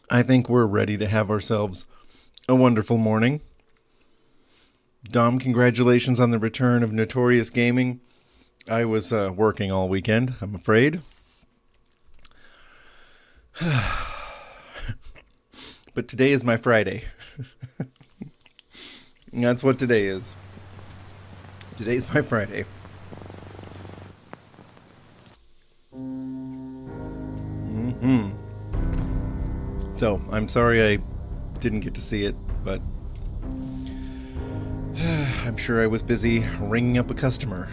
I think we're ready to have ourselves a wonderful morning. Dom, congratulations on the return of Notorious Gaming. I was working all weekend, I'm afraid. But today is my Friday. That's what today is. Today's my Friday. So, I'm sorry I didn't get to see it, but I'm sure I was busy ringing up a customer.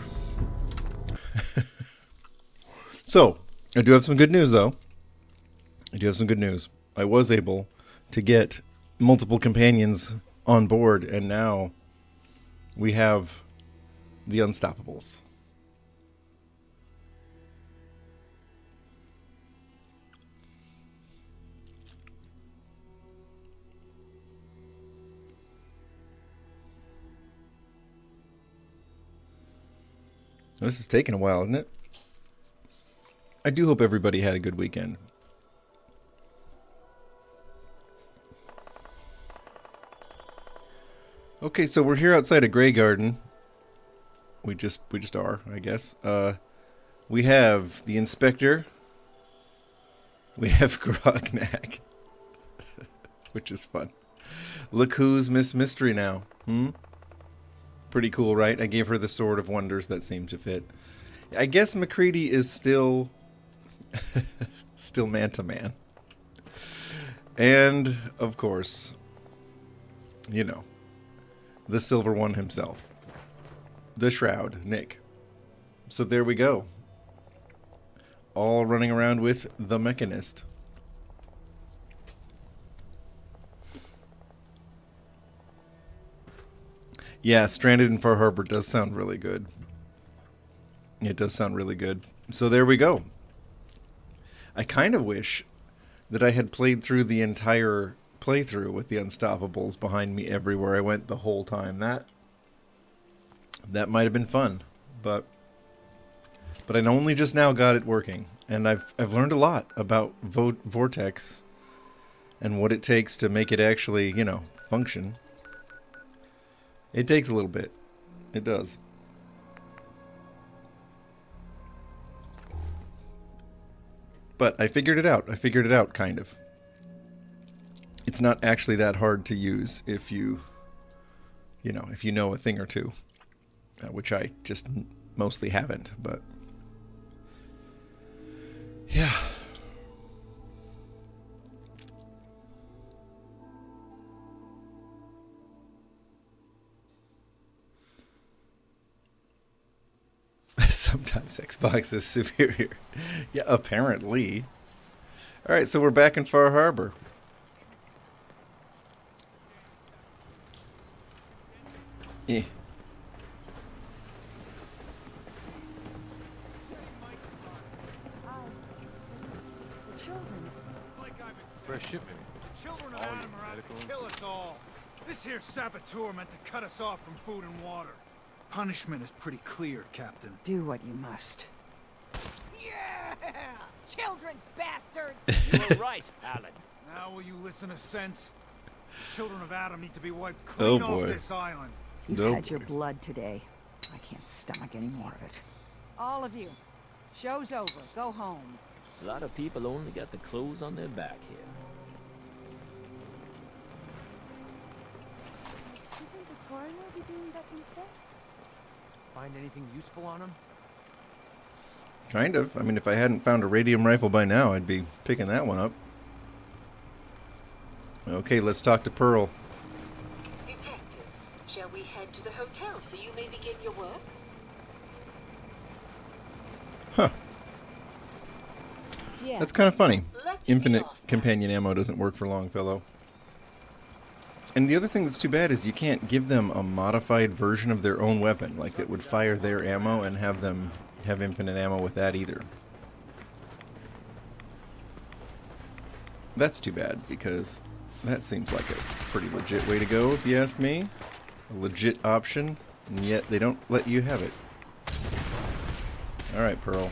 So, I do have some good news, though. I was able to get multiple companions on board, and now we have the Unstoppables. This is taking a while, isn't it? I do hope everybody had a good weekend. Okay, so we're here outside of Grey Garden. We just are, I guess. We have the Inspector. We have Grognak. Which is fun. Look who's Miss Mystery now. Pretty cool, right? I gave her the Sword of Wonders that seemed to fit. I guess McCready is still man-to-man. And, of course, you know, the Silver One himself. The Shroud, Nick. So there we go. All running around with the Mechanist. Yeah, Stranded in Far Harbor does sound really good. It does sound really good. So there we go. I kind of wish that I had played through the entire playthrough with the Unstoppables behind me everywhere I went the whole time. That might have been fun, but I only just now got it working, and I've learned a lot about Vortex and what it takes to make it actually, you know, function. It takes a little bit. It does. But I figured it out. Kind of. It's not actually that hard to use if you know a thing or two. Which I just mostly haven't, but yeah. Sometimes Xbox is superior. Yeah, apparently. Alright, so we're back in Far Harbor. Eh. For a shipment. Children of Adam are out to kill us all. This here saboteur meant to cut us off from food and water. Punishment is pretty clear, Captain. Do what you must. Yeah! Children bastards! You were right, Alan. Now will you listen to sense? The children of Adam need to be wiped clean off this island. You've had your blood today. I can't stomach any more of it. All of you. Show's over. Go home. A lot of people only got the clothes on their back here. Shouldn't the coroner be doing that instead? Find anything useful on him? Kind of. I mean, if I hadn't found a radium rifle by now, I'd be picking that one up. Okay, let's talk to Pearl. Detective, shall we head to the hotel so you may begin your work? Huh. Yeah. That's kind of funny. Let's Infinite be off, companion ammo doesn't work for Longfellow. And the other thing that's too bad is you can't give them a modified version of their own weapon, like that would fire their ammo and have them have infinite ammo with that either. That's too bad, because that seems like a pretty legit way to go, if you ask me. A legit option, and yet they don't let you have it. Alright, Pearl.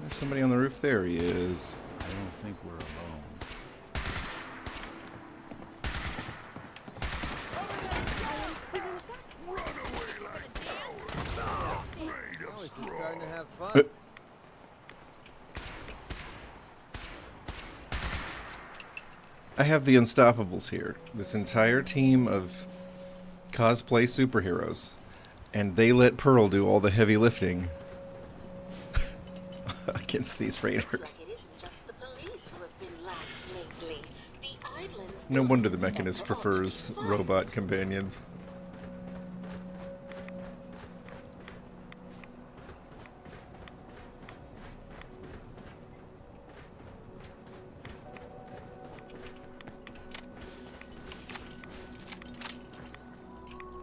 There's somebody on the roof. There he is. don't think we're alone. Starting to have fun. I have the Unstoppables here. This entire team of cosplay superheroes. And they let Pearl do all the heavy lifting against these raiders. Looks like it isn't just the police who have been lax lately. The island's No wonder the buildings Mechanist are about to prefers be fired. robot companions.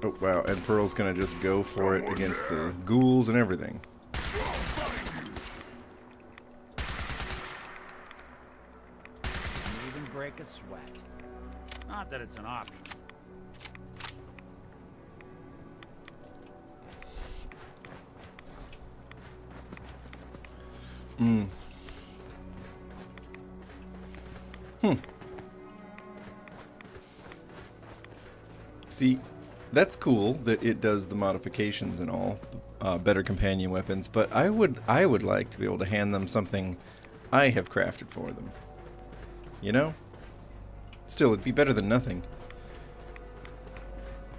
Oh wow, and Pearl's gonna just go for it against the ghouls and everything. Even break a sweat. Not that it's an option. See, that's cool that it does the modifications and all, better companion weapons, but I would like to be able to hand them something I have crafted for them. You know? Still, it'd be better than nothing.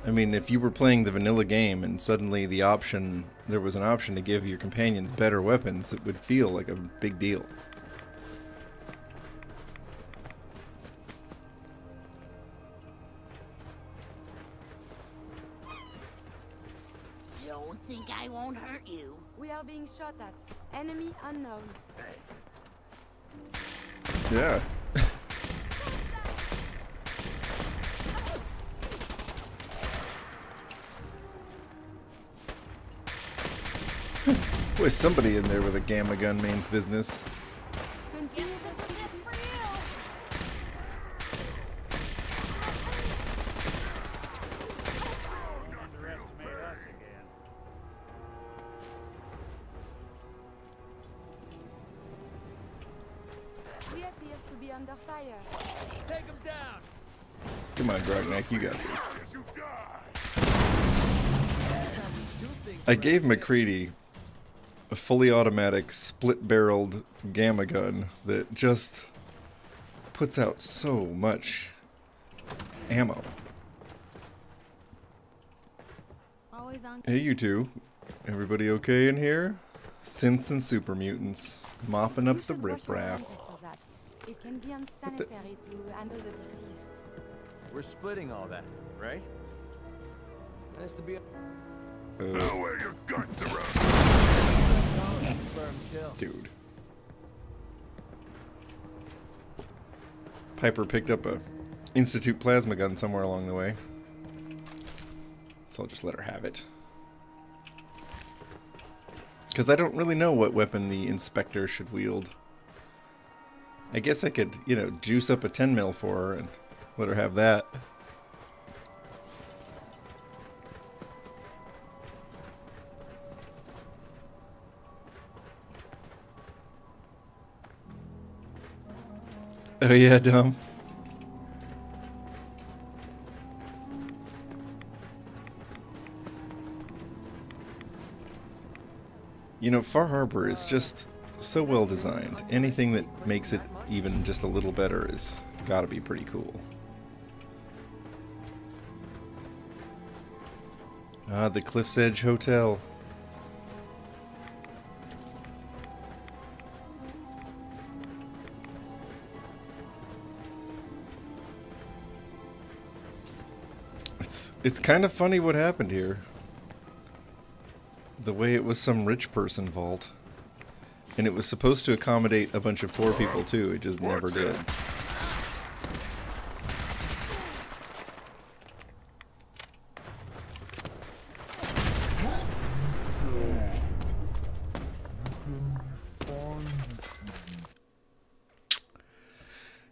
I mean, if you were playing the vanilla game and suddenly there was an option to give your companions better weapons, it would feel like a big deal. Don't think I won't hurt you. We are being shot at. Enemy unknown. Yeah. Boy, somebody in there with a gamma gun means business. Continue the skip for you. Underestimate us again. We appear to be under fire. Take him down. Come on, Grognak, you got this. I gave McCready a fully automatic, split-barreled gamma gun that just puts out so much ammo. Always on. Hey, you two. Everybody okay in here? Synths and super mutants. Mopping up the riffraff. It can be unsanitary to handle the deceased. We're splitting all that, right? Nice to be. Wear your guns around. Firm kill. Dude. Piper picked up a Institute plasma gun somewhere along the way. So I'll just let her have it. Because I don't really know what weapon the Inspector should wield. I guess I could, you know, juice up a 10 mil for her and let her have that. Oh yeah, Dom. You know, Far Harbor is just so well designed. Anything that makes it even just a little better is gotta be pretty cool. Ah, the Cliff's Edge Hotel. It's kind of funny what happened here. The way it was some rich person vault. And it was supposed to accommodate a bunch of poor people too, it just never did.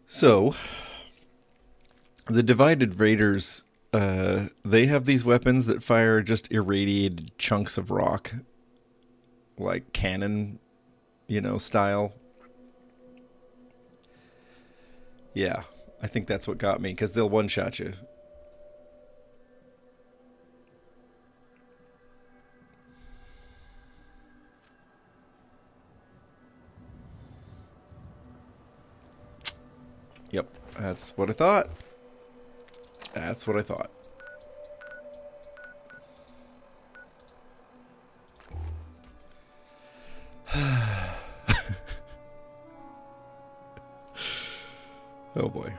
So, the Divided Raiders, they have these weapons that fire just irradiated chunks of rock. Like cannon, you know, style. Yeah, I think that's what got me, because they'll one-shot you. Yep, that's what I thought. That's what I thought. Oh boy.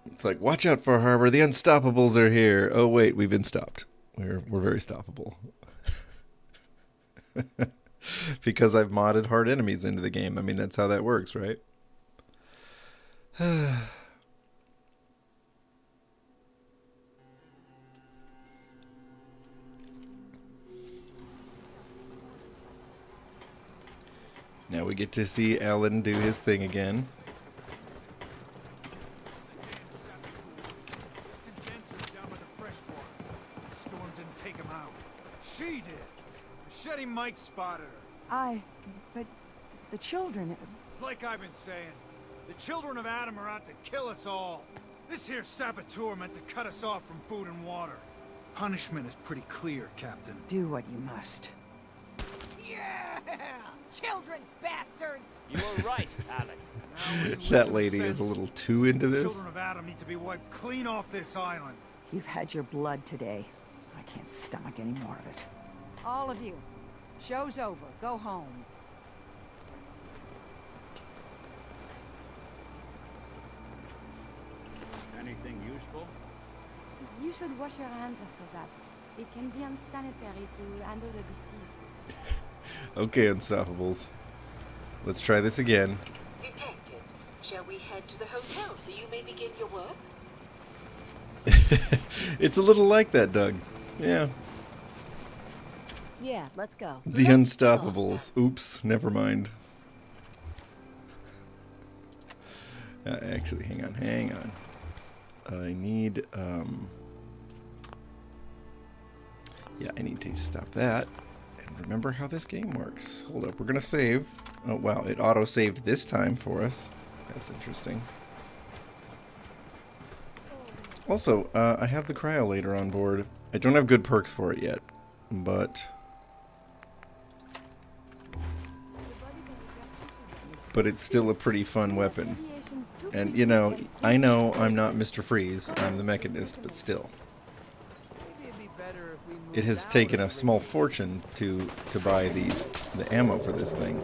It's like, watch out for Harbor, the Unstoppables are here. Oh wait, we've been stopped. We're very stoppable. Because I've modded hard enemies into the game. I mean, that's how that works, right? Now we get to see Alan do his thing again. Down by the freshwater. The storm didn't take him out. She did. Machete Mike spotted her. But the children... It's like I've been saying. The children of Adam are out to kill us all. This here saboteur meant to cut us off from food and water. Punishment is pretty clear, Captain. Do what you must. Yeah! Children, bastards! You were right, Alec. That lady is a little too into The this. children of Adam need to be wiped clean off this island. You've had your blood today. I can't stomach any more of it. All of you. Show's over. Go home. Anything useful? You should wash your hands after that. It can be unsanitary to handle the deceased. Okay, Unstoppables. Let's try this again. Detective, shall we head to the hotel so you may begin your work? It's a little like that, Doug. Yeah. Yeah, let's go. The Unstoppables. Oops, never mind. Actually, hang on. I need, yeah, I need to stop that. And remember how this game works. Hold up, we're gonna save. Oh, wow, it auto-saved this time for us. That's interesting. Also, I have the Cryolator on board. I don't have good perks for it yet, but it's still a pretty fun weapon. And, you know, I know I'm not Mr. Freeze, I'm the Mechanist, but still. It has taken a small fortune to buy the ammo for this thing.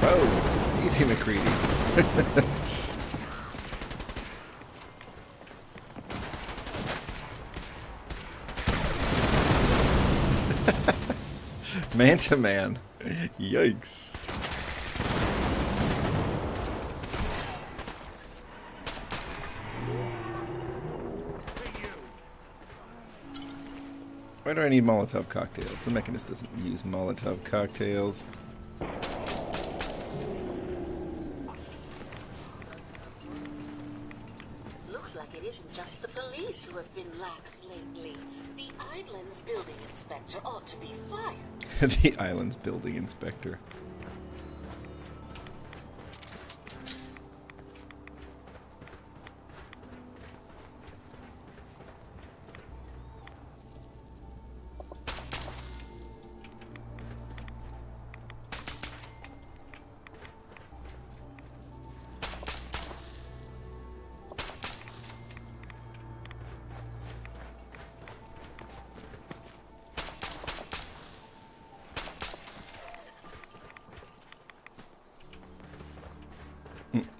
Oh, easy McCready. Man to man. Yikes. Why do I need Molotov cocktails? The Mechanist doesn't use Molotov cocktails. Looks like it isn't just the police who have been lax lately. The island's building inspector ought to be fired. The island's building inspector.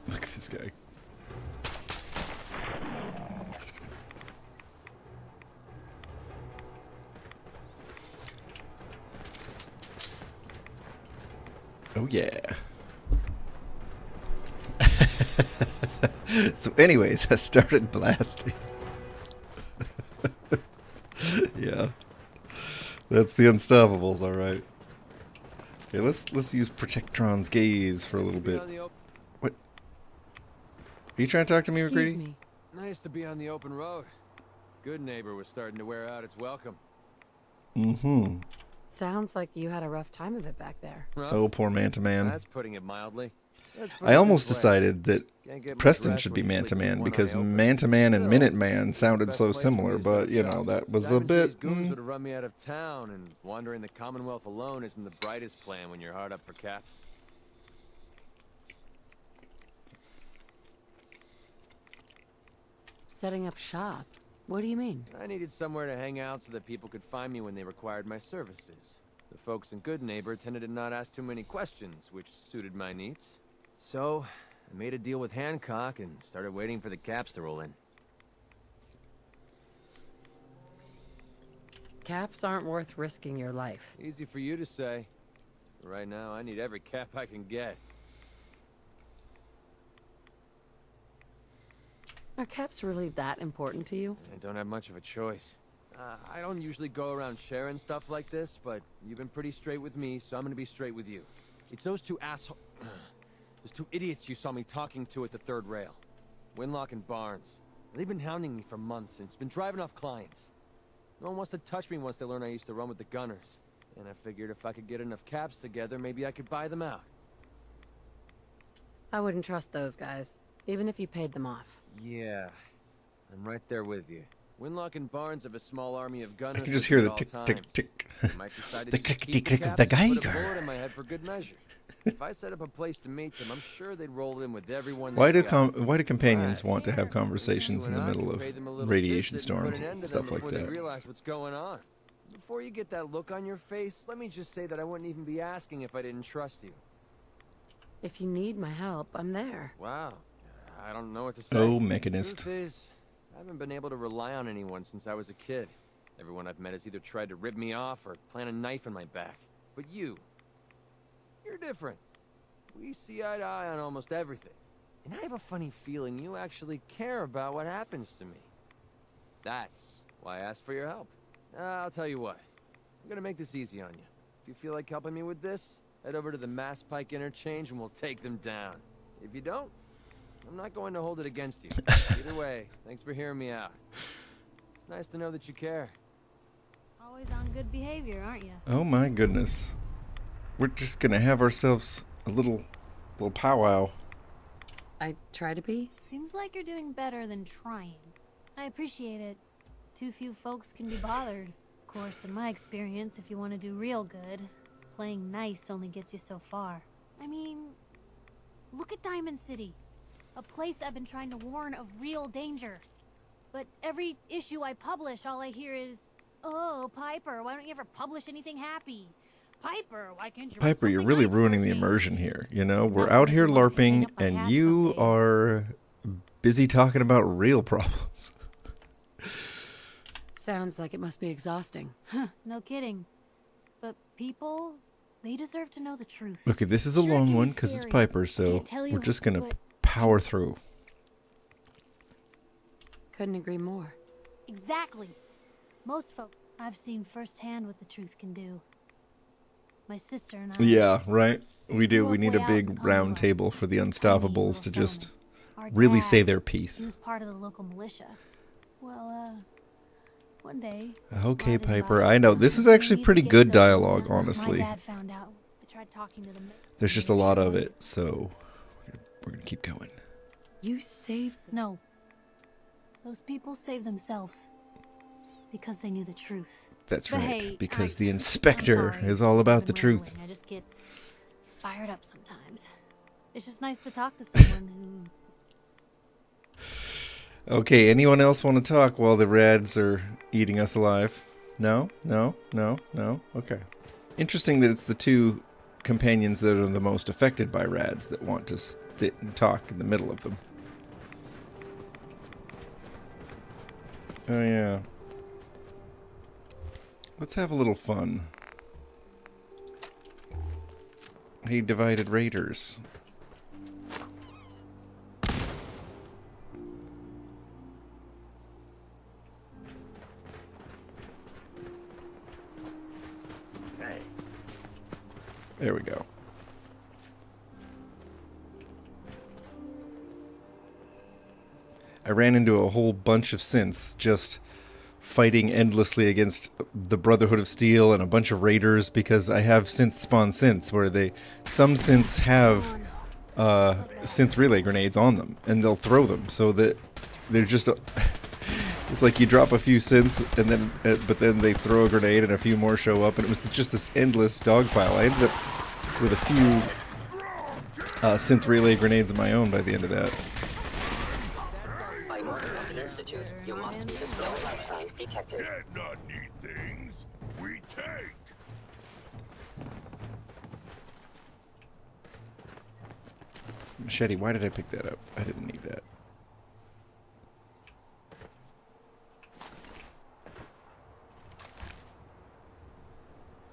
Look at this guy. Oh yeah. So anyways, I started blasting. Yeah. That's the Unstoppables, alright. Okay, let's use Protectron's gaze for a little bit. What? Are you trying to talk to me, McCready? Nice to be on the open road. Good neighbor was starting to wear out its welcome. Mm-hmm. Sounds like you had a rough time of it back there. Oh, poor Man-to-Man. That's putting it mildly. I almost decided that Preston should be Man-to-Man because Man-to-Man and Minuteman sounded so similar, but, you know, that was a bit... Goons would have run me out of town, and wandering the Commonwealth alone isn't the brightest plan when you're hard up for caps. Setting up shop? What do you mean? I needed somewhere to hang out so that people could find me when they required my services. The folks in Good Neighbor tended to not ask too many questions, which suited my needs. So, I made a deal with Hancock and started waiting for the caps to roll in. Caps aren't worth risking your life. Easy for you to say. Right now, I need every cap I can get. Are caps really that important to you? I don't have much of a choice. I don't usually go around sharing stuff like this, but you've been pretty straight with me, so I'm gonna be straight with you. It's those two those two idiots you saw me talking to at the third rail. Winlock and Barnes. They've been hounding me for months, and it's been driving off clients. No one wants to touch me once they learn I used to run with the Gunners. And I figured if I could get enough caps together, maybe I could buy them out. I wouldn't trust those guys, even if you paid them off. Yeah, I'm right there with you. Winlock and Barnes have a small army of Gunners. I can just hear the tick, tick, tick. The click of the Geiger. In my head for good measure. If I set up a place to meet them, I'm sure they'd roll in with everyone. Why do companions want to have conversations in the middle of radiation storms and stuff like that? Realize what's going on. Before you get that look on your face, let me just say that I wouldn't even be asking if I didn't trust you. If you need my help, I'm there. Wow. I don't know what to say. Oh, Mechanist. The truth is, I haven't been able to rely on anyone since I was a kid. Everyone I've met has either tried to rip me off or plant a knife in my back. But you're different. We see eye to eye on almost everything. And I have a funny feeling you actually care about what happens to me. That's why I asked for your help. I'll tell you what. I'm gonna make this easy on you. If you feel like helping me with this, head over to the Mass Pike Interchange and we'll take them down. If you don't, I'm not going to hold it against you. Either way, thanks for hearing me out. It's nice to know that you care. Always on good behavior, aren't you? Oh my goodness. We're just gonna have ourselves a little powwow. I try to be. Seems like you're doing better than trying. I appreciate it. Too few folks can be bothered. Of course, in my experience, if you want to do real good, playing nice only gets you so far. I mean, look at Diamond City. A place I've been trying to warn of real danger. But every issue I publish, all I hear is, "Oh, Piper, why don't you ever publish anything happy? Piper, why can't you..." Piper, you're really ruining the immersion here. You know, we're out here LARPing, and you are busy talking about real problems. Sounds like it must be exhausting. Huh, no kidding. But people, they deserve to know the truth. Okay, this is a long one because it's Piper, so we're just gonna power through. Couldn't agree more. Exactly. Most folk I've seen firsthand what the truth can do. My sister and I. Yeah, right. We do. We need a big round table for the Unstoppables to just really say their piece. He was part of the local militia. Well, one day. Okay, Piper. I know this is actually pretty good dialogue, honestly. My dad found out. I tried talking to them. There's just a lot of it, so we're gonna keep going. You saved. No. Those people saved themselves because they knew the truth. That's But right, hey, because I'm the inspector sorry. is all about I've the been truth. rambling. I just get fired up sometimes. It's just nice to talk to someone who... Okay, anyone else want to talk while the rads are eating us alive? No? No? No? No? Okay. Interesting that it's the two companions that are the most affected by rads that want to sit and talk in the middle of them. Oh yeah. Let's have a little fun. Hey, divided raiders. There we go. I ran into a whole bunch of synths just fighting endlessly against the Brotherhood of Steel and a bunch of raiders because I have synth spawn synths where some synths have synth relay grenades on them and they'll throw them so that they're just it's like you drop a few synths and then but then they throw a grenade and a few more show up, and it was just this endless dogpile. I ended up with a few synth relay grenades of my own by the end of that. By order of the Institute, you must be the no life signs detected. Dad not need things. We take. Machete, why did I pick that up? I didn't need that.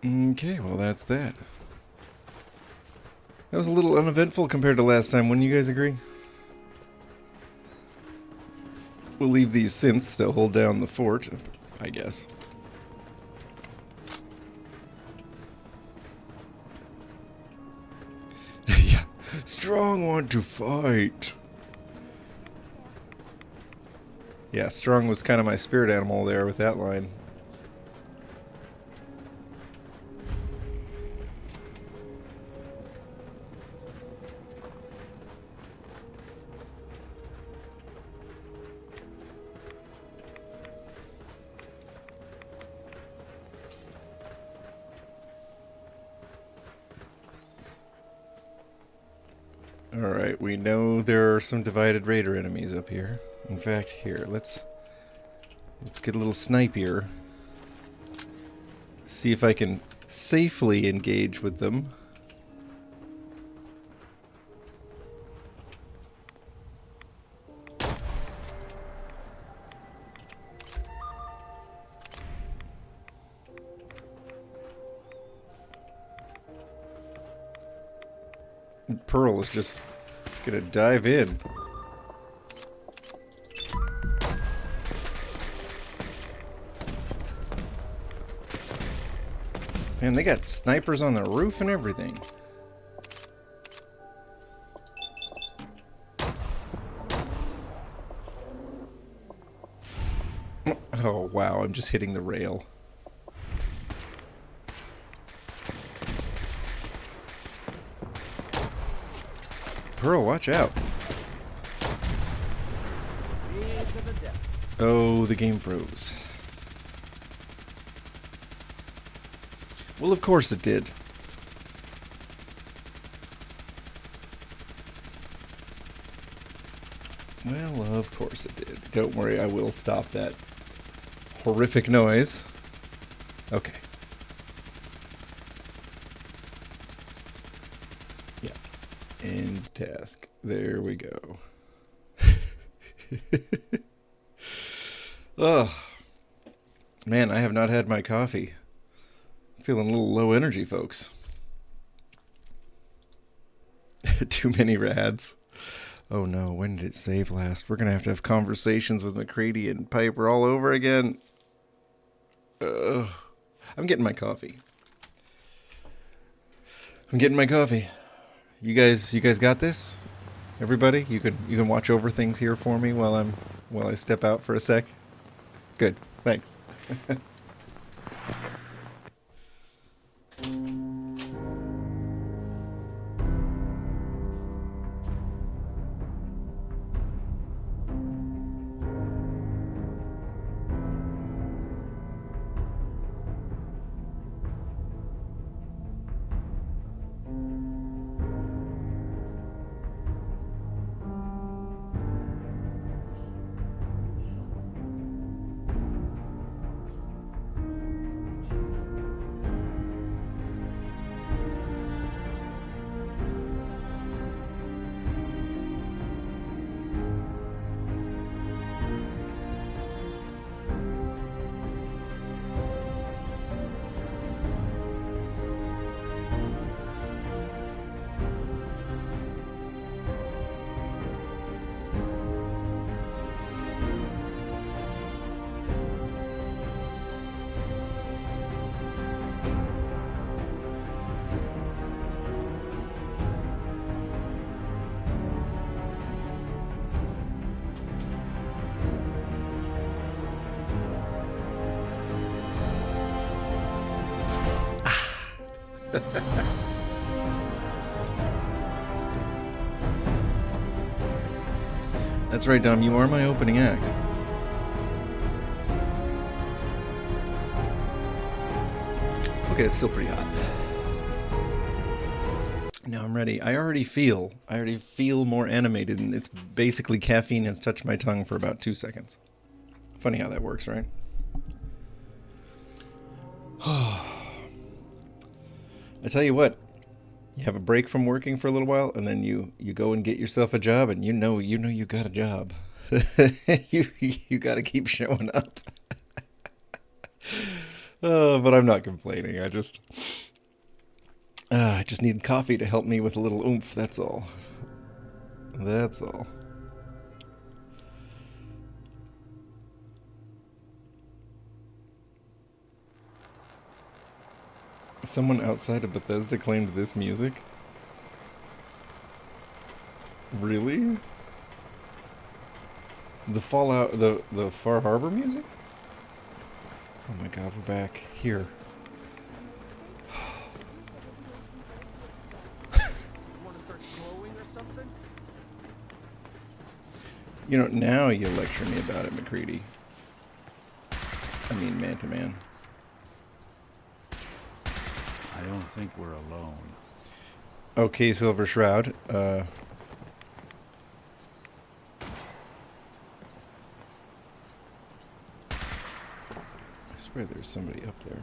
Okay, well that's that. That was a little uneventful compared to last time, wouldn't you guys agree? We'll leave these synths to hold down the fort, I guess. Yeah, Strong want to fight. Yeah, Strong was kind of my spirit animal there with that line. Alright, we know there are some divided raider enemies up here. In fact, here, let's get a little snipe here. See if I can safely engage with them. Pearl is just gonna dive in. Man, they got snipers on the roof and everything. Oh wow, I'm just hitting the rail. Pearl, watch out. Oh, the game froze. Well, of course it did. Well, of course it did. Don't worry, I will stop that horrific noise. Okay. End task. There we go. Oh, man, I have not had my coffee. Feeling a little low energy, folks. Too many rads. Oh no, when did it save last? We're gonna have to have conversations with McCready and Piper all over again. I'm getting my coffee. You guys got this? Everybody, you can watch over things here for me while I step out for a sec. Good, thanks. That's right, Dom. You are my opening act. Okay, it's still pretty hot. Now I'm ready. I already feel more animated, and it's basically caffeine has touched my tongue for about 2 seconds. Funny how that works, right? I tell you what, you have a break from working for a little while, and then you go and get yourself a job, and you know you got a job. you got to keep showing up. But I'm not complaining. I just need coffee to help me with a little oomph. That's all. That's all. Someone outside of Bethesda claimed this music? Really? The Fallout, the Far Harbor music? Oh my god, we're back here. You know, now you lecture me about it, McCready. I mean, man to man. I don't think we're alone. Okay, Silver Shroud. I swear there's somebody up there.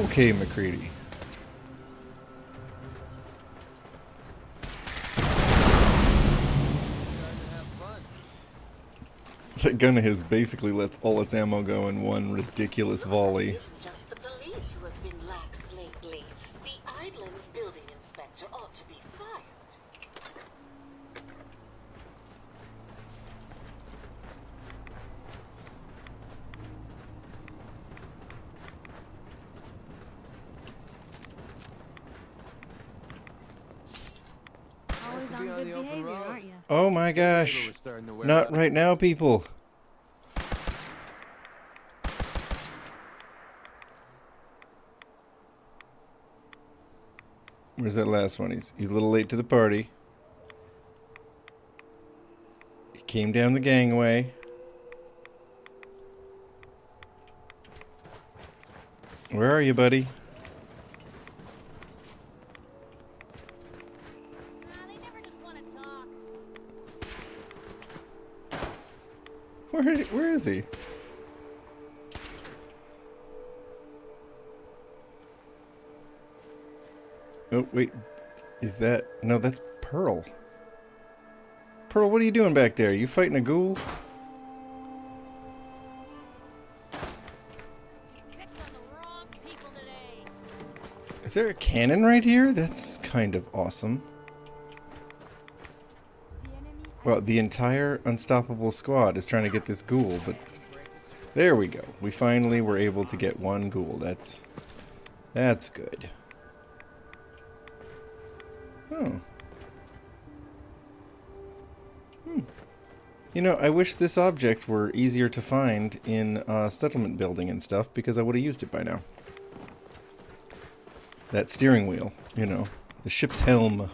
Okay, McCready. That gun of his basically lets all its ammo go in one ridiculous volley. It isn't just the police who have been lax lately. The Island's building inspector ought to be fired. Always on good behavior, aren't you? Oh my gosh. Not right now, people. Where's that last one? He's a little late to the party. He came down the gangway. Where are you, buddy? Where is he? Oh, wait. Is that... No, that's Pearl. Pearl, what are you doing back there? You fighting a ghoul? Is there a cannon right here? That's kind of awesome. Well, the entire Unstoppable squad is trying to get this ghoul, but... There we go. We finally were able to get one ghoul. That's good. Oh. You know, I wish this object were easier to find in settlement building and stuff, because I would have used it by now. That steering wheel, you know, the ship's helm.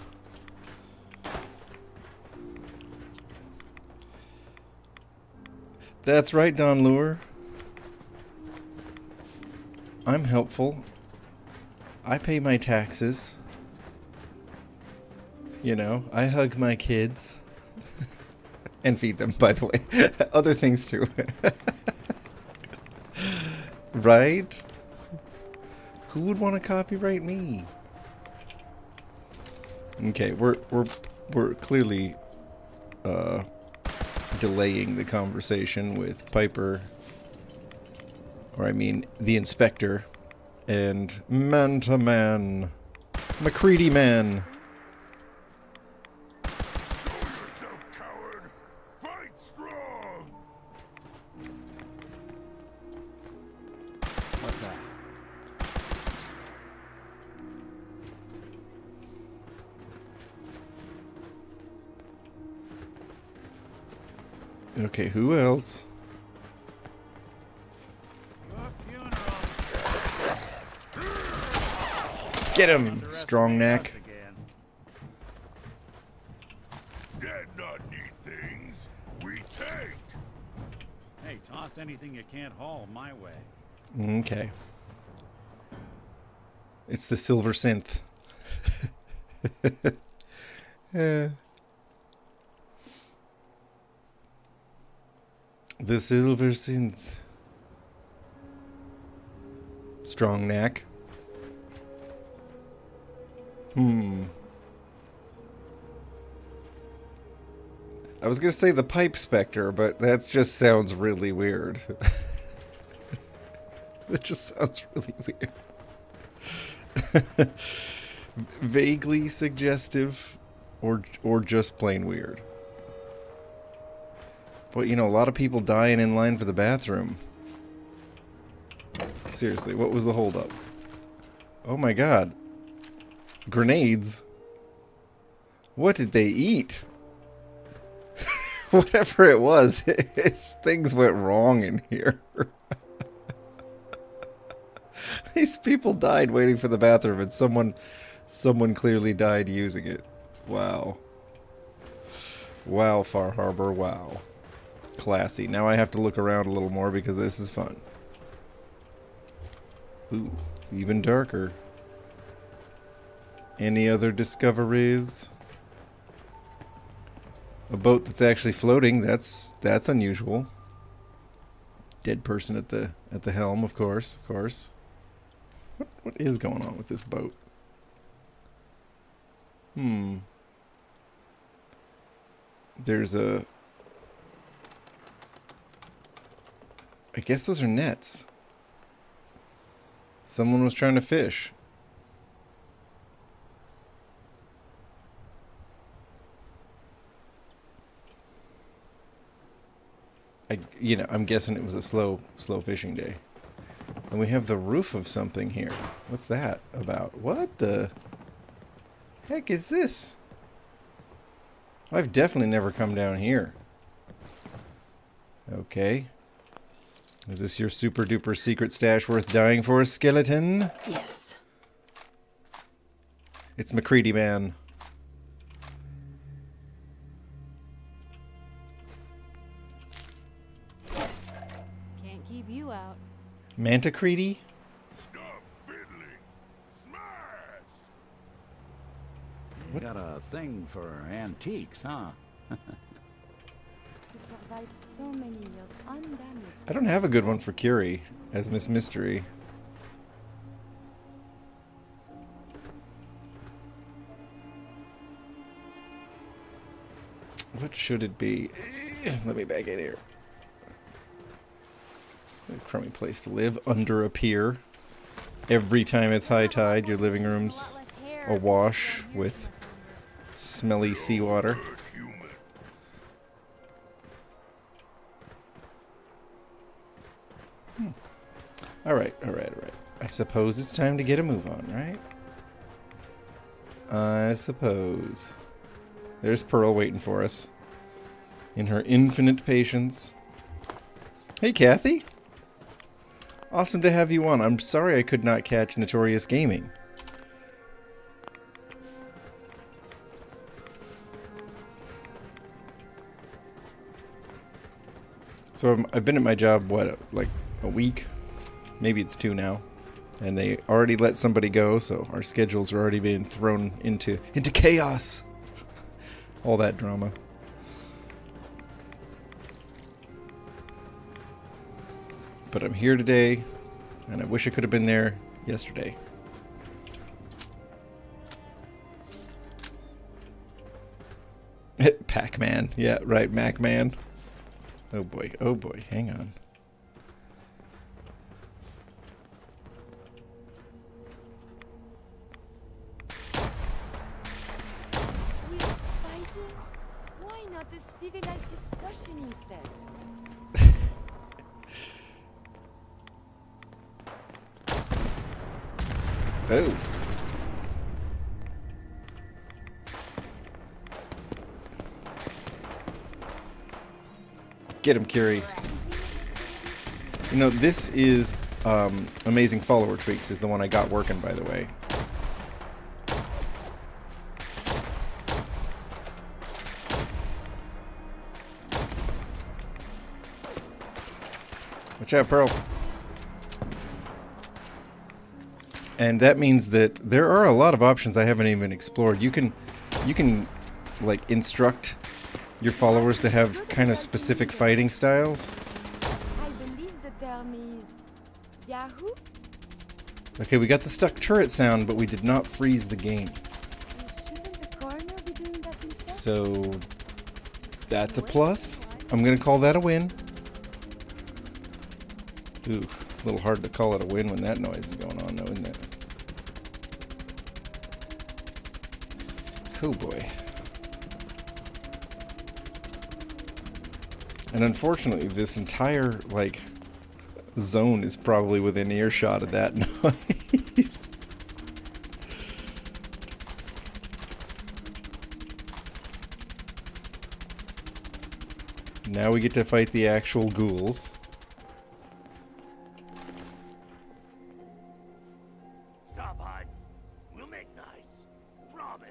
That's right, Don Lure. I'm helpful. I pay my taxes. You know, I hug my kids. And feed them, by the way. Other things too. Right? Who would want to copyright me? Okay, we're clearly delaying the conversation with Piper, or I mean the inspector, and man-to-man, McCready man. Okay, who else? Get him, strong neck. Dead not need things. We take. Hey, toss anything you can't haul my way. Okay. It's the silver synth. The silver synth. Strong neck. I was gonna say the pipe specter, but that just sounds really weird. That just sounds really weird. Vaguely suggestive, or just plain weird. But you know, a lot of people dying in line for the bathroom. Seriously, what was the holdup? Oh my god. Grenades? What did they eat? Whatever it was, things went wrong in here. These people died waiting for the bathroom, and someone clearly died using it. Wow. Wow, Far Harbor, wow. Classy. Now I have to look around a little more because this is fun. Ooh, it's even darker. Any other discoveries? A boat that's actually floating, that's unusual. Dead person at the helm, of course. What is going on with this boat? There's a... I guess those are nets. Someone was trying to fish. I'm guessing it was a slow fishing day. And we have the roof of something here. What's that about? What the heck is this? I've definitely never come down here. Okay. Is this your super duper secret stash worth dying for, skeleton? Yes. It's McCready Man. Can't keep you out. Mantacreedy? Stop fiddling. Smash! You got a thing for antiques, huh? To survive so many years undamaged. I don't have a good one for Curie as Miss Mystery. What should it be? Let me back in here. A crummy place to live under a pier. Every time it's high tide, your living room's awash with smelly seawater. Alright. I suppose it's time to get a move on, right? I suppose. There's Pearl waiting for us. In her infinite patience. Hey, Kathy. Awesome to have you on. I'm sorry I could not catch Notorious Gaming. So I've been at my job, what, like a week? Maybe it's 2 now. And they already let somebody go, so our schedules are already being thrown into chaos. All that drama. But I'm here today, and I wish I could have been there yesterday. Pac-Man. Yeah, right, Mac-Man. Oh boy, hang on. We're fighting? Why not a civilized discussion instead? Oh. Get him, Curie. You know, this is Amazing Follower Tweaks is the one I got working, by the way. Watch out, Pearl. And that means that there are a lot of options I haven't even explored. You can like instruct your followers to have kind of specific fighting styles. I believe the term is Yahoo. Okay, we got the stuck turret sound, but we did not freeze the game. Shouldn't the coroner be doing that instead? So that's a plus. I'm gonna call that a win. Ooh, a little hard to call it a win when that noise is going on, though, isn't it? Oh boy. And unfortunately, this entire, like, zone is probably within earshot of that noise. Now we get to fight the actual ghouls. Stop hiding. We'll make nice. Promise.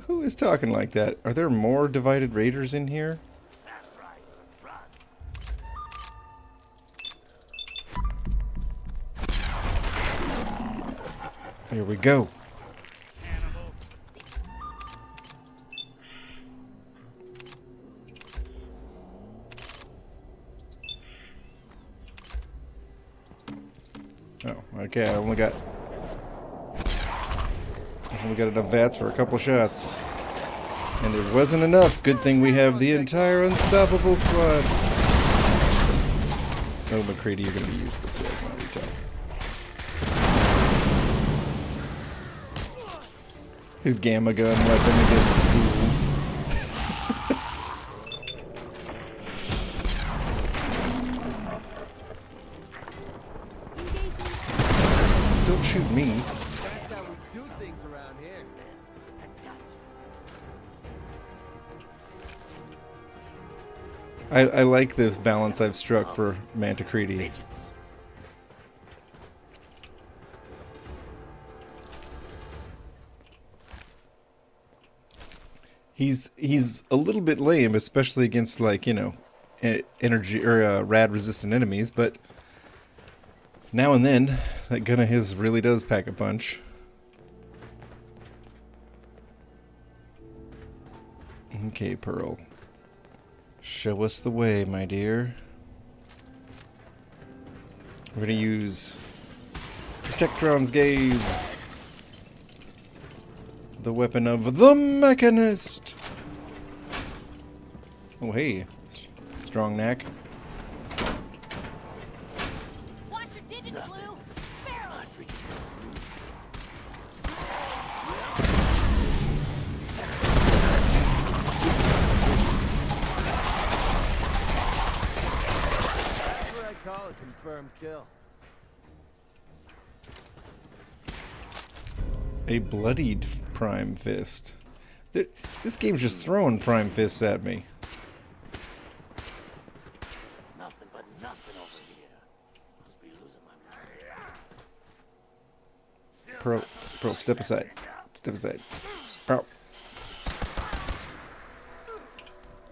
Who is talking like that? Are there more divided raiders in here? That's right. Run. There we go. Oh, okay, I only got enough VATS for a couple shots. And it wasn't enough. Good thing we have the entire Unstoppable squad. Oh, McCready, you're going to be used this way. What do you tell? His gamma gun weapon against ghouls. Don't shoot me. That's how we do things around here. I like this balance I've struck for Mantacredi. He's a little bit lame, especially against, like, you know, energy or rad resistant enemies, but now and then that gun of his really does pack a punch. Okay, Pearl. Show us the way, my dear. We're gonna use Protectron's Gaze, the weapon of the Mechanist. Oh, hey, strong knack. Watch your digits, Blue. That's what I call a confirmed kill. A bloodied Prime Fist. This game's just throwing Prime Fists at me. Nothing but nothing over here. Must be losing my mind. Pearl, step aside. Step aside. Pearl.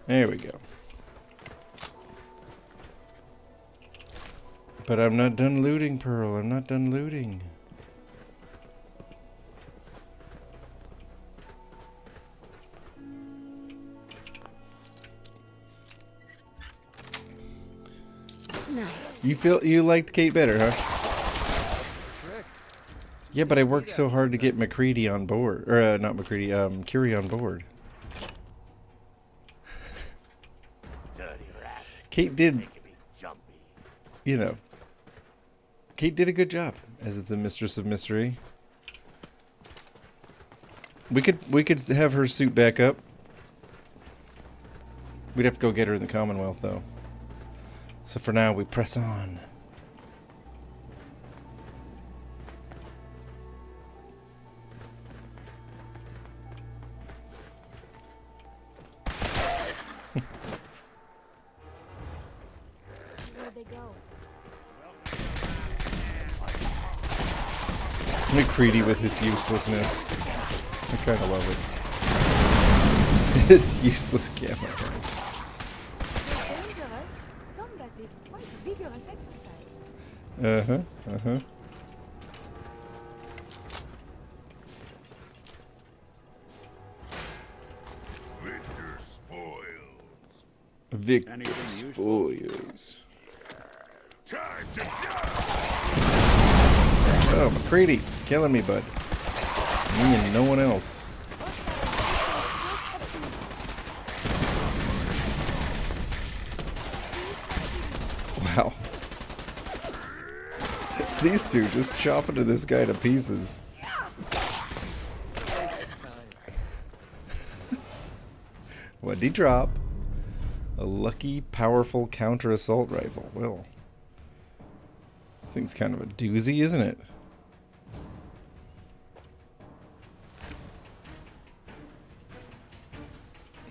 There we go. But I'm not done looting, Pearl. I'm not done looting. Nice. You liked Kate better, huh? Yeah, but I worked so hard to get McCready on board. Or, not McCready, Curie on board. Kate did, you know, Kate did a good job as the Mistress of Mystery. We could have her suit back up. We'd have to go get her in the Commonwealth, though. So for now, we press on. McCready with its uselessness. I kind of love it. This useless gamma gun. Dangerous. Combat is quite vigorous exercise. Uh-huh, uh-huh. Victor spoils. Victor Anything spoils. Time to die. Oh, McCready, killing me, bud. Me and no one else. Wow. These two just chopping to this guy to pieces. What'd he drop? A lucky, powerful counter-assault rifle. Well, this thing's kind of a doozy, isn't it?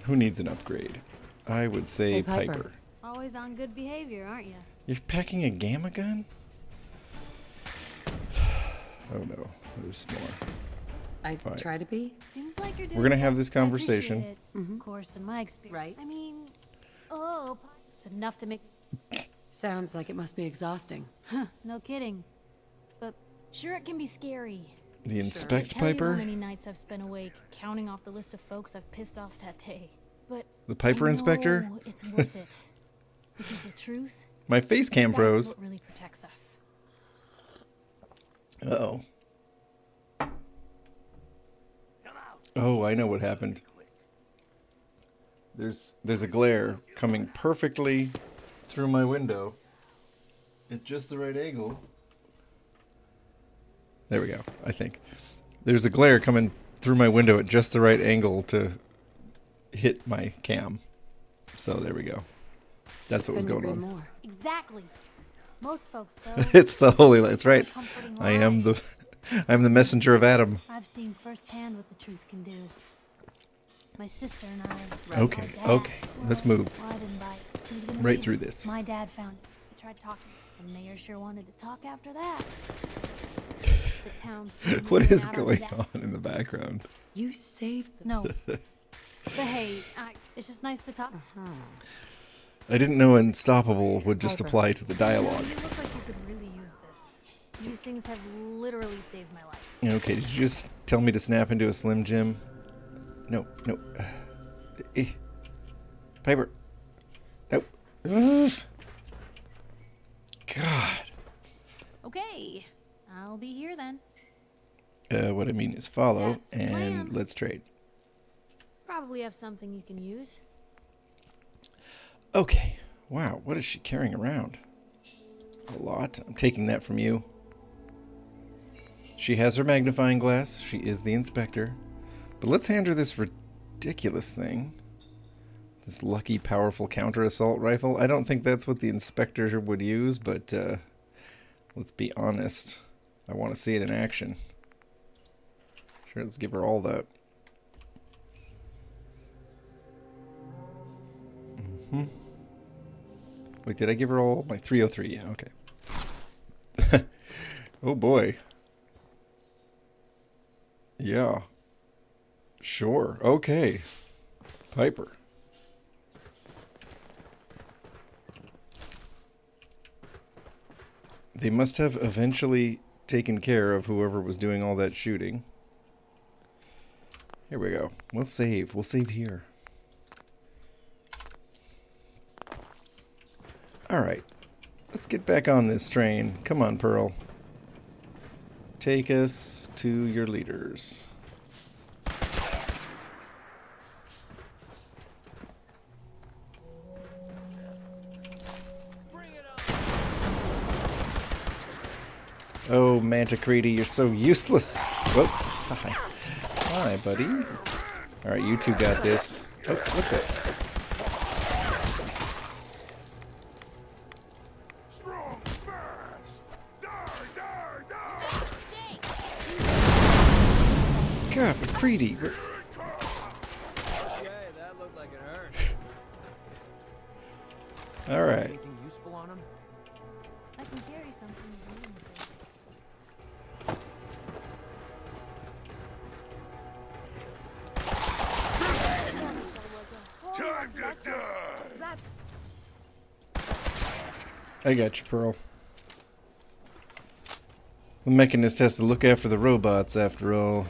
Who needs an upgrade? I would say Hey, Piper. Always on good behavior, aren't you? You're packing a gamma gun? Oh no, there's more. I Fine. try to be. Seems like you're doing We're gonna have well. this I appreciate conversation. it. Of course, in my experience. Right. I mean, oh, it's enough to make. Sounds like it must be exhausting. Huh, no kidding. But sure, it can be scary. The Inspect Tell you how Piper? many nights I've spent awake counting off the list of folks I've pissed off that day. But The Piper I Inspector? know it's worth it. Because the truth, My face cam froze. that's what really protects us. Uh-oh. Oh, I know what happened. There's a glare coming perfectly through my window at just the right angle. There we go, I think. There's a glare coming through my window at just the right angle to hit my cam. So there we go. That's what was going on. More. Exactly. Most folks, though. It's the holy light. That's right. Comforting I lie. am the messenger of Adam. I've seen firsthand what the truth can do. My sister and I. Okay, my dad, okay, let's move. Well, I didn't buy it. He was gonna Right leave. through this. My dad found it. He tried talking. The mayor sure wanted to talk after that. The town. What is out going that. on in the background? You saved them. No. But hey, it's just nice to talk. I didn't know Unstoppable would just Piper. apply to the dialogue. You look like you could really use this. These things have literally saved my life. Okay, did you just tell me to snap into a Slim Jim? No, no. Piper. Nope. Ugh. God. Okay, I'll be here then. What I mean is follow, That's the and plan. let's trade. Probably have something you can use. Okay. Wow, what is she carrying around? A lot. I'm taking that from you. She has her magnifying glass. She is the inspector. But let's hand her this ridiculous thing. This lucky, powerful counter-assault rifle. I don't think that's what the inspector would use, but let's be honest. I want to see it in action. Sure, let's give her all that. Wait, did I give her all my 303? Yeah, okay. Oh boy. Yeah. Sure. Okay. Piper. They must have eventually taken care of whoever was doing all that shooting. Here we go. Let's save. We'll save here. Alright. Let's get back on this train. Come on, Pearl. Take us to your leaders. Oh, Mantacreedy, you're so useless. Whoa. Hi. Hi, buddy. Alright, you two got this. Oh, look at Strong smash! Die, die, die! God, McCready. Okay, that looked like it hurt. Alright. Anything useful on him? something Bane did. Time to die! I got you, Pearl. The Mechanist has to look after the robots, after all.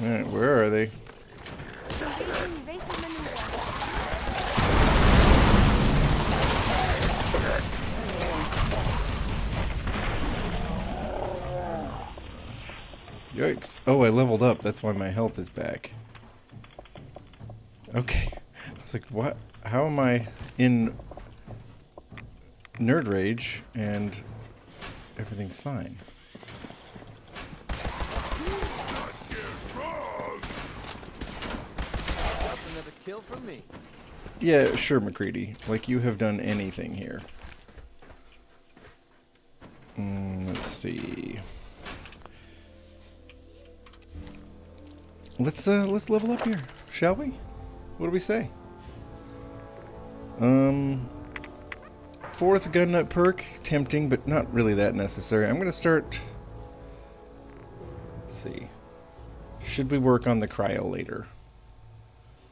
Alright, where are they? Yikes. Oh, I leveled up. That's why my health is back. Okay. It's like, what? How am I in nerd rage and everything's fine? Another kill from me. Yeah, sure, McCready. Like you have done anything here. Let's see. Let's level up here, shall we? What do we say? 4th gun nut perk, tempting, but not really that necessary. I'm gonna start. Let's see. Should we work on the cryolator?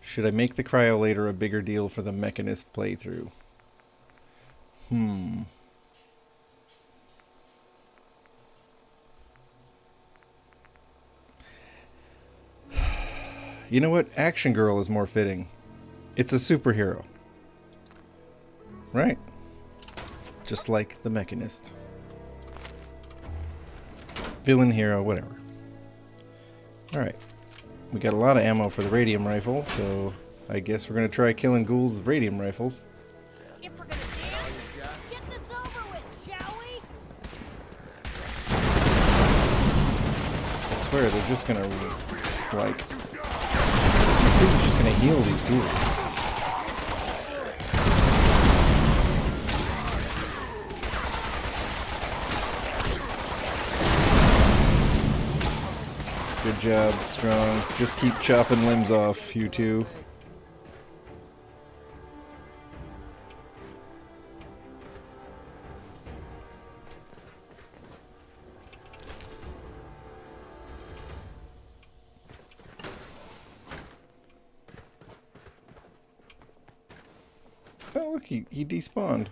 Should I make the cryolator a bigger deal for the Mechanist playthrough? You know what? Action Girl is more fitting. It's a superhero. Right? Just like the Mechanist. Villain, hero, whatever. Alright. We got a lot of ammo for the radium rifle, so I guess we're going to try killing ghouls with radium rifles. If we're gonna dance, get this over with, shall we? I swear they're just going to, like... They're just going to heal these ghouls. Good job, Strong. Just keep chopping limbs off, you two. Oh, look, he despawned.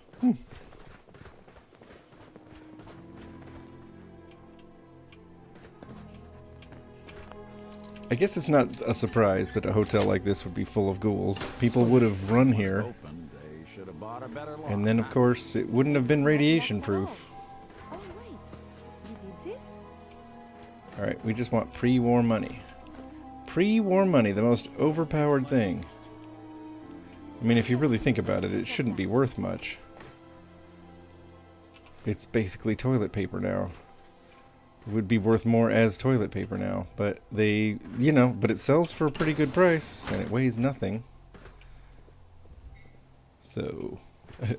I guess it's not a surprise that a hotel like this would be full of ghouls. People would have run here. And then, of course, it wouldn't have been radiation proof. Oh wait, you did this? Alright, we just want pre-war money. Pre-war money, the most overpowered thing. I mean, if you really think about it, it shouldn't be worth much. It's basically toilet paper now. It would be worth more as toilet paper now. But they, you know, but it sells for a pretty good price, and it weighs nothing. So... so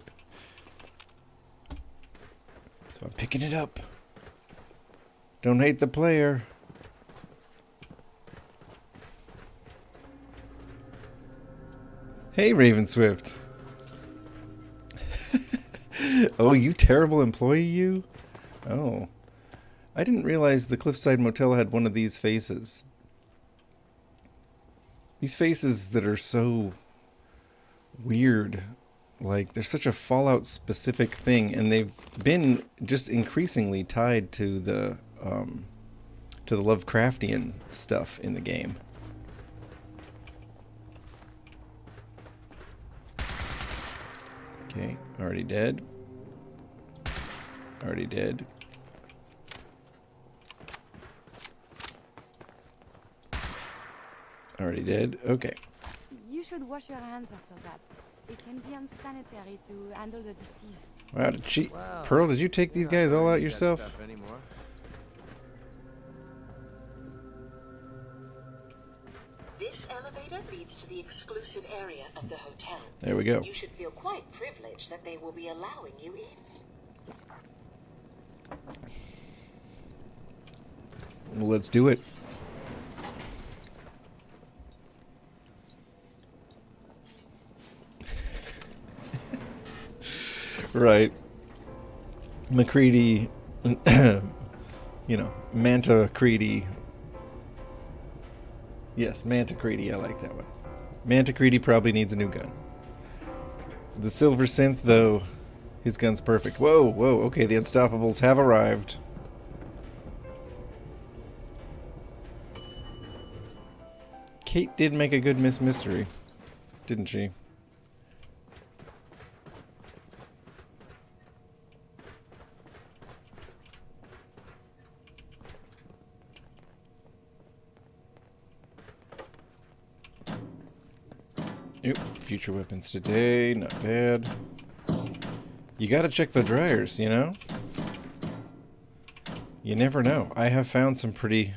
I'm picking it up. Don't hate the player. Hey, Raven Swift. Oh, you terrible employee, you? Oh. I didn't realize the Cliffside Motel had one of these faces. These faces that are so weird. Like, they're such a Fallout-specific thing, and they've been just increasingly tied to the Lovecraftian stuff in the game. Okay, already dead. Already dead. Already dead. Okay. You should wash your hands after that. It can be unsanitary to handle the deceased. Wow, did she... Pearl, did you take these guys all out yourself? This elevator leads to the exclusive area of the hotel. There we go. You should feel quite privileged that they will be allowing you in. Well, let's do it. Right. McCready, you know, Manta Creedy. Yes, Manta Creedy, I like that one. Manta Creedy probably needs a new gun. The Silver Synth, though, his gun's perfect. Whoa, whoa, okay, the Unstoppables have arrived. Kate did make a good Miss Mystery, didn't she? Yep, future weapons today, not bad. You gotta check the dryers, you know? You never know. I have found some pretty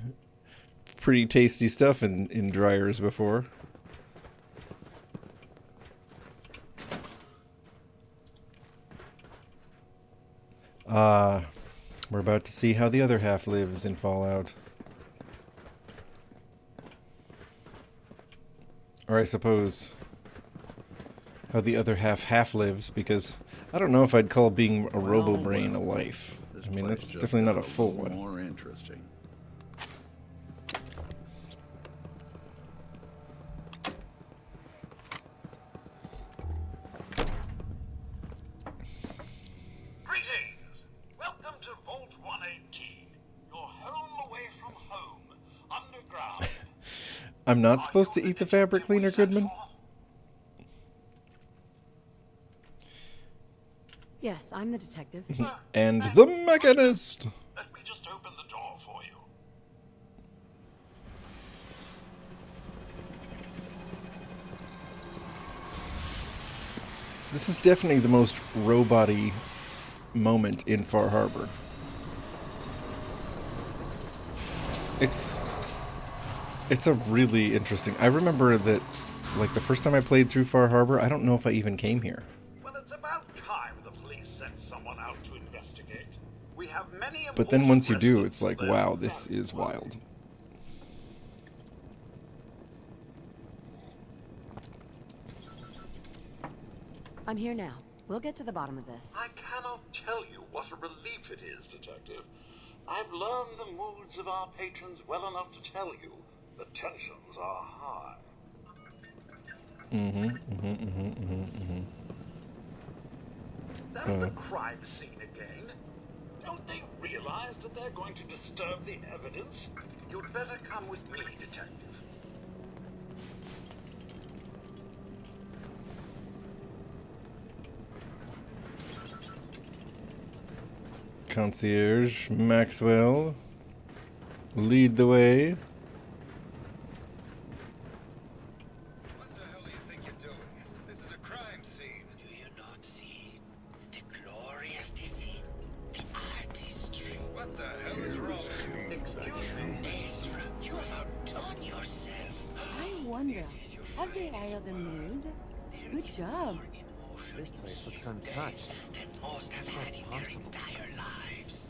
tasty stuff in dryers before. We're about to see how the other half lives in Fallout. Or I suppose how the other half lives, because I don't know if I'd call being a robo-brain a life. I mean, that's definitely not a full one. More interesting. Greetings! Welcome to Vault 118. Your home away from home. Underground. I'm not supposed to eat the fabric cleaner, Goodman? Yes, I'm the detective. And the Mechanist! Let me just open the door for you. This is definitely the most robot-y moment in Far Harbor. It's a really interesting... I remember that, like, the first time I played through Far Harbor, I don't know if I even came here. Well, it's about time the police sent someone out to investigate. We have many But then once you do, it's like, wow, this is wild. I'm here now. We'll get to the bottom of this. I cannot tell you what a relief it is, Detective. I've learned the moods of our patrons well enough to tell you the tensions are high. They're at the crime scene again. Don't they realize that they're going to disturb the evidence? You'd better come with me, Detective. Concierge Maxwell, lead the way. What the hell do you think you're doing? This is a crime scene. Do you not see the glory of the thing? The artistry. What the hell is wrong with you? Excuse me. You have outdone yourself. I wonder, have they hired a maid? Good job. This place looks untouched. How's that possible?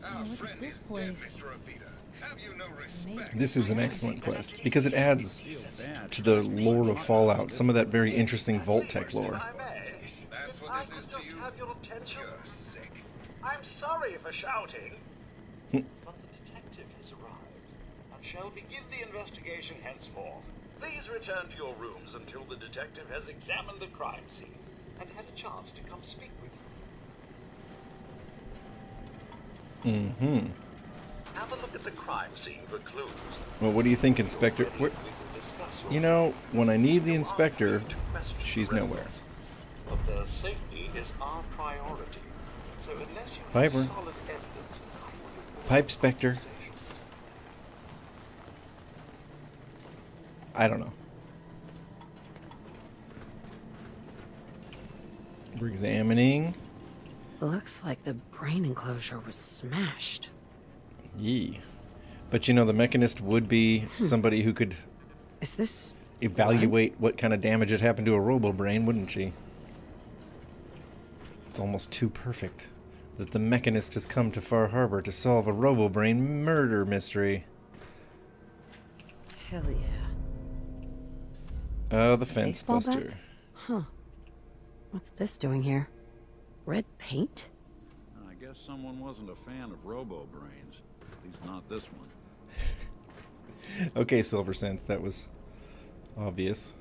Our look friend at this is dead, place. Mr. Avita. Have you no respect? This is an excellent quest because it adds to the lore of Fallout some of that very interesting Vault-Tec lore. I may. That's If what I this could is just to you. have your attention. You're sick. I'm sorry for shouting. But the detective has arrived and shall begin the investigation henceforth. Please return to your rooms until the detective has examined the crime scene and had a chance to come speak with you. Have a look at the crime scene for clues. Well, what do you think, Inspector? You know, when I need the Inspector, she's nowhere. But their safety is our priority. So unless you Piper. have solid evidence, Pipe Spectre. I don't know. We're examining. Looks like the brain enclosure was smashed. Yee. But you know, the Mechanist would be somebody who could Is this evaluate what kind of damage had happened to a robo-brain, wouldn't she? It's almost too perfect. that the Mechanist has come to Far Harbor to solve a Robo-Brain murder mystery. Hell yeah. Oh, the fence Baseball buster. bat? Huh. What's this doing here? Red paint? I guess someone wasn't a fan of Robo-Brains. At least not this one. Okay, Silver Synth, that was obvious.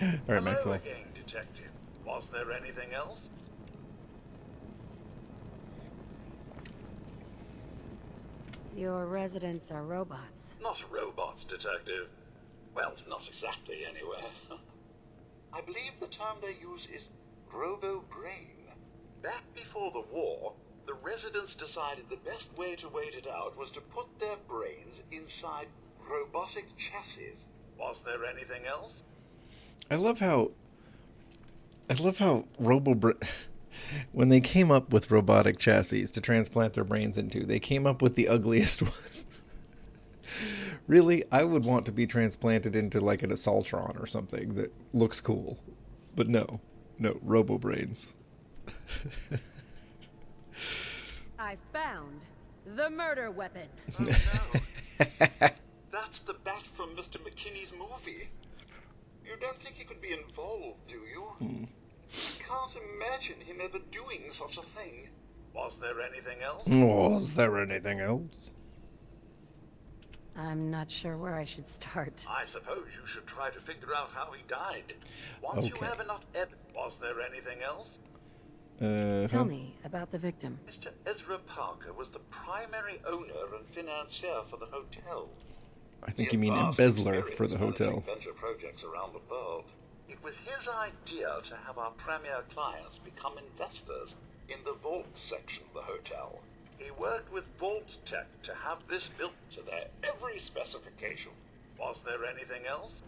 Alright, Hello Maxwell. again, Detective. Was there anything else? Your residents are robots. Not robots, Detective. Well, not exactly, anyway. I believe the term they use is Robo-Brain. Back before the war, the residents decided the best way to wait it out was to put their brains inside robotic chassis. Was there anything else? I love how when they came up with robotic chassis to transplant their brains into, they came up with the ugliest ones. Really, I would want to be transplanted into like an Assaultron or something that looks cool. But no, Robo-Brains. I found the murder weapon. Oh, no. That's the bat from Mr. McKinney's movie. You don't think he could be involved, do you? I can't imagine him ever doing such a thing. Was there anything else? Was there anything else? I'm not sure where I should start. I suppose you should try to figure out how he died. Once you have enough evidence. Was there anything else? Tell me about the victim. Mr. Ezra Parker was the primary owner and financier for the hotel. I think you mean embezzler for the hotel. Venture projects around the world. It was his idea to have our premier clients become investors in the vault section of the hotel. He worked with Vault Tech to have this built to their every specification. Was there anything else?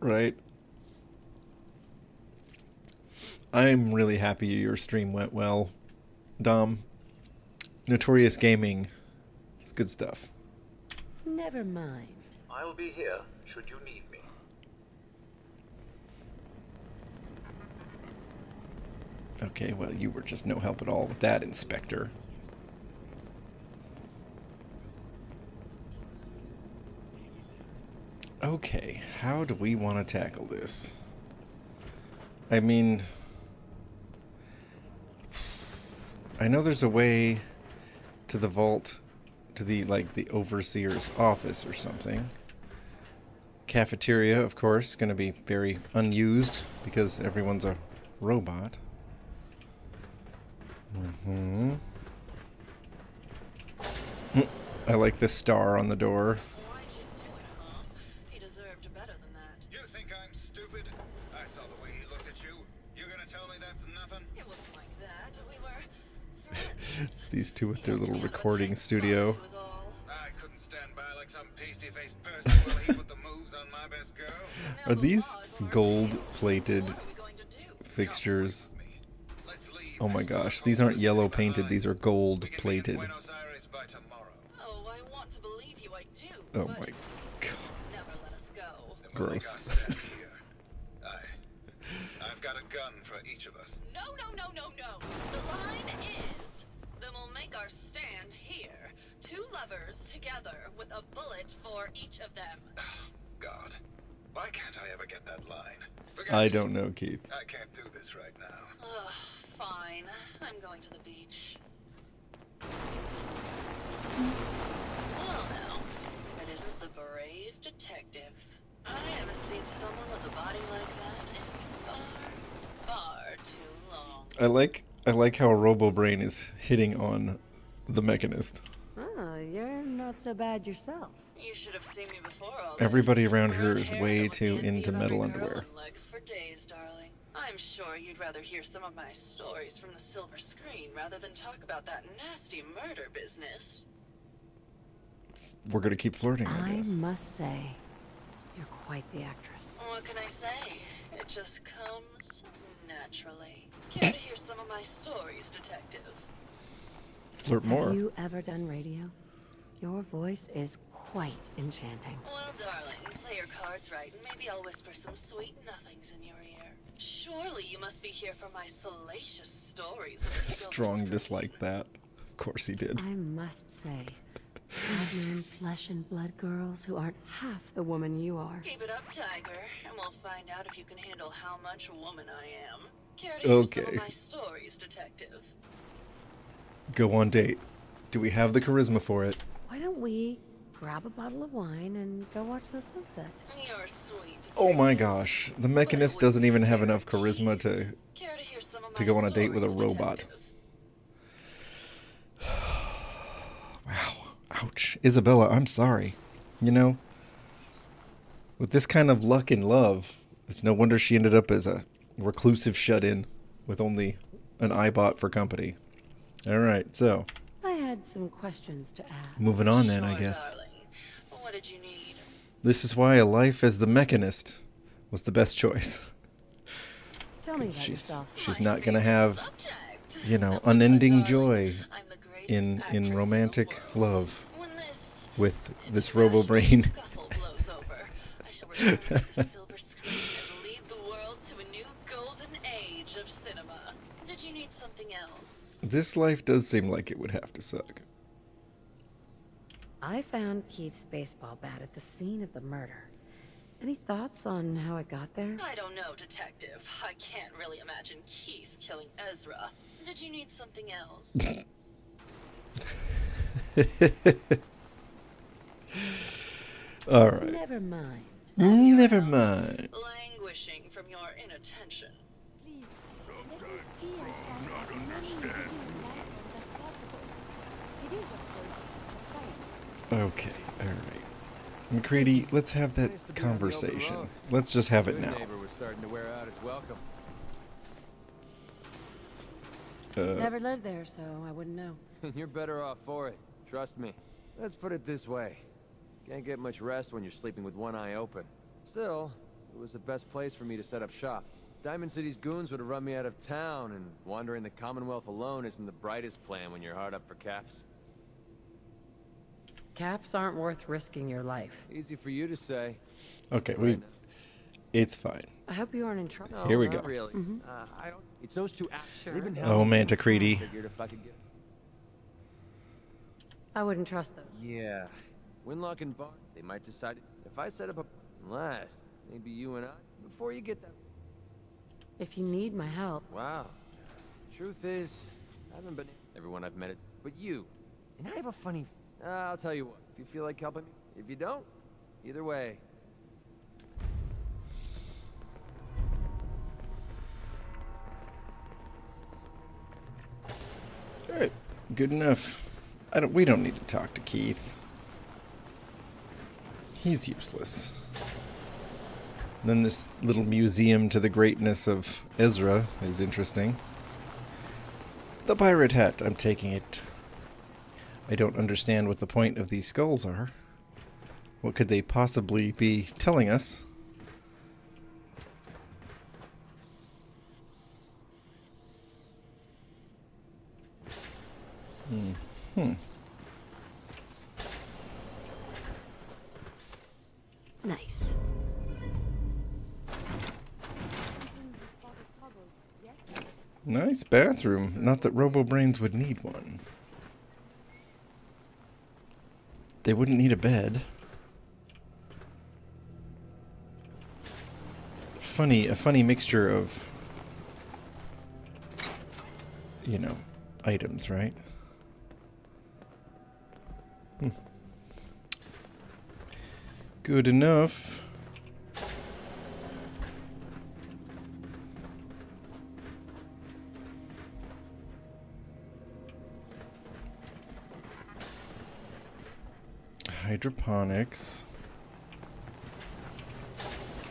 Right. I'm really happy your stream went well, Dom. Notorious Gaming. It's good stuff. Never mind. I'll be here should you need me. Okay, well, you were just no help at all with that, Inspector. Okay, how do we want to tackle this? I mean, I know there's a way to the vault, to the, like, the overseer's office or something. Cafeteria, of course, going to be very unused because everyone's a robot. I like the star on the door. Why'd you do it, huh? He deserved better than that. You think I'm stupid? I saw the way he looked at you. You gonna tell me that's nothing? It wasn't like that. We were friends. These two with their little recording studio. I couldn't stand by like some pasty-faced person while he put the moves on my best girl. Are these gold-plated fixtures? Oh my gosh, these aren't yellow painted, these are gold plated. Oh, I want to believe you, I do. Oh my god. Never let us go. Gross. I've got a gun for each of us. No. The line is, then we'll make our stand here. Two lovers together with a bullet for each of them. God. Why can't I ever get that line? I don't know, Keith. I can't do this right now. Fine. I'm going to the beach. Well now, it isn't the brave detective. I haven't seen someone with a body like that in far too long. I like how Robo-Brain is hitting on the Mechanist. Oh, you're not so bad yourself. You should have seen me before all Everybody this. around here Brown is hair way that would too get into me metal about underwear. rolling legs for days, darling. I'm sure you'd rather hear some of my stories from the silver screen rather than talk about that nasty murder business. We're gonna keep flirting, I I guess. must say, you're quite the actress. What can I say? It just comes naturally. Care to hear some of my stories, detective? Flirt more. Have you ever done radio? Your voice is quite enchanting. Well, darling, cards right, and maybe I'll whisper some sweet nothings in your ear. Surely you must be here for my salacious stories of Strong dislike that. Of course he did. I must say, I've known flesh and blood girls who aren't half the woman you are. Keep it up, Tiger, and we'll find out if you can handle how much woman I am. Care to hear some of my stories, detective? Go on date. Do we have the charisma for it? Why don't we grab a bottle of wine and go watch the sunset? You're sweet. Oh my gosh. The Mechanist doesn't even have enough charisma to go on a date with a robot. Wow. Ouch. Isabella, I'm sorry. You know, with this kind of luck in love, it's no wonder she ended up as a reclusive shut-in with only an iBot for company. Alright, so. I had some questions to ask. Moving on then, I guess. Darling. What did you need? This is why a life as the Mechanist was the best choice. Tell me about yourself. She's not going to have, you know, unending joy in romantic love with this robo-brain. I shall return to the silver screen and lead the world to a new golden age of cinema. Did you need something else? This life does seem like it would have to suck. I found Keith's baseball bat at the scene of the murder. Any thoughts on how it got there? I don't know, detective. I can't really imagine Keith killing Ezra. Did you need something else? All right. Never mind. Never mind. Languishing from your inattention. Please, let me see it as many individual platforms as possible. It is, of course, for science. Okay, all right. McCready, let's have that conversation. Let's just have it now. Neighbor was starting to wear out his welcome. Never lived there, so I wouldn't know. You're better off for it. Trust me. Let's put it this way. Can't get much rest when you're sleeping with one eye open. Still, it was the best place for me to set up shop. Diamond City's goons would have run me out of town, and wandering the Commonwealth alone isn't the brightest plan when you're hard up for caps. Caps aren't worth risking your life. Easy for you to say. Okay, it's fine. I hope you aren't in trouble. No, Here we not go. Really. I don't. It's those two. Sure. Oh, Manta Creedy. I wouldn't trust them. Yeah. Winlock and Bar, they might decide if I set up a... Unless, maybe you and I, before you get that... If you need my help. Wow. Truth is, I haven't been... Everyone I've met it, but you. And I have a funny... I'll tell you what, if you feel like helping me, if you don't, either way. Alright, good enough. We don't need to talk to Keith. He's useless. Then this little museum to the greatness of Ezra is interesting. The pirate hat, I'm taking it. I don't understand what the point of these skulls are. What could they possibly be telling us? Nice. Nice bathroom. Not that RoboBrains would need one. They wouldn't need a bed. A funny mixture of, you know, items, right? Good enough. Hydroponics.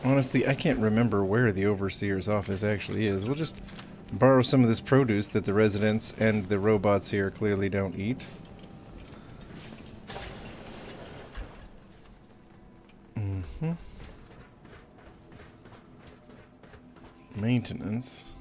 Honestly, I can't remember where the Overseer's office actually is. We'll just borrow some of this produce that the residents and the robots here clearly don't eat. Maintenance.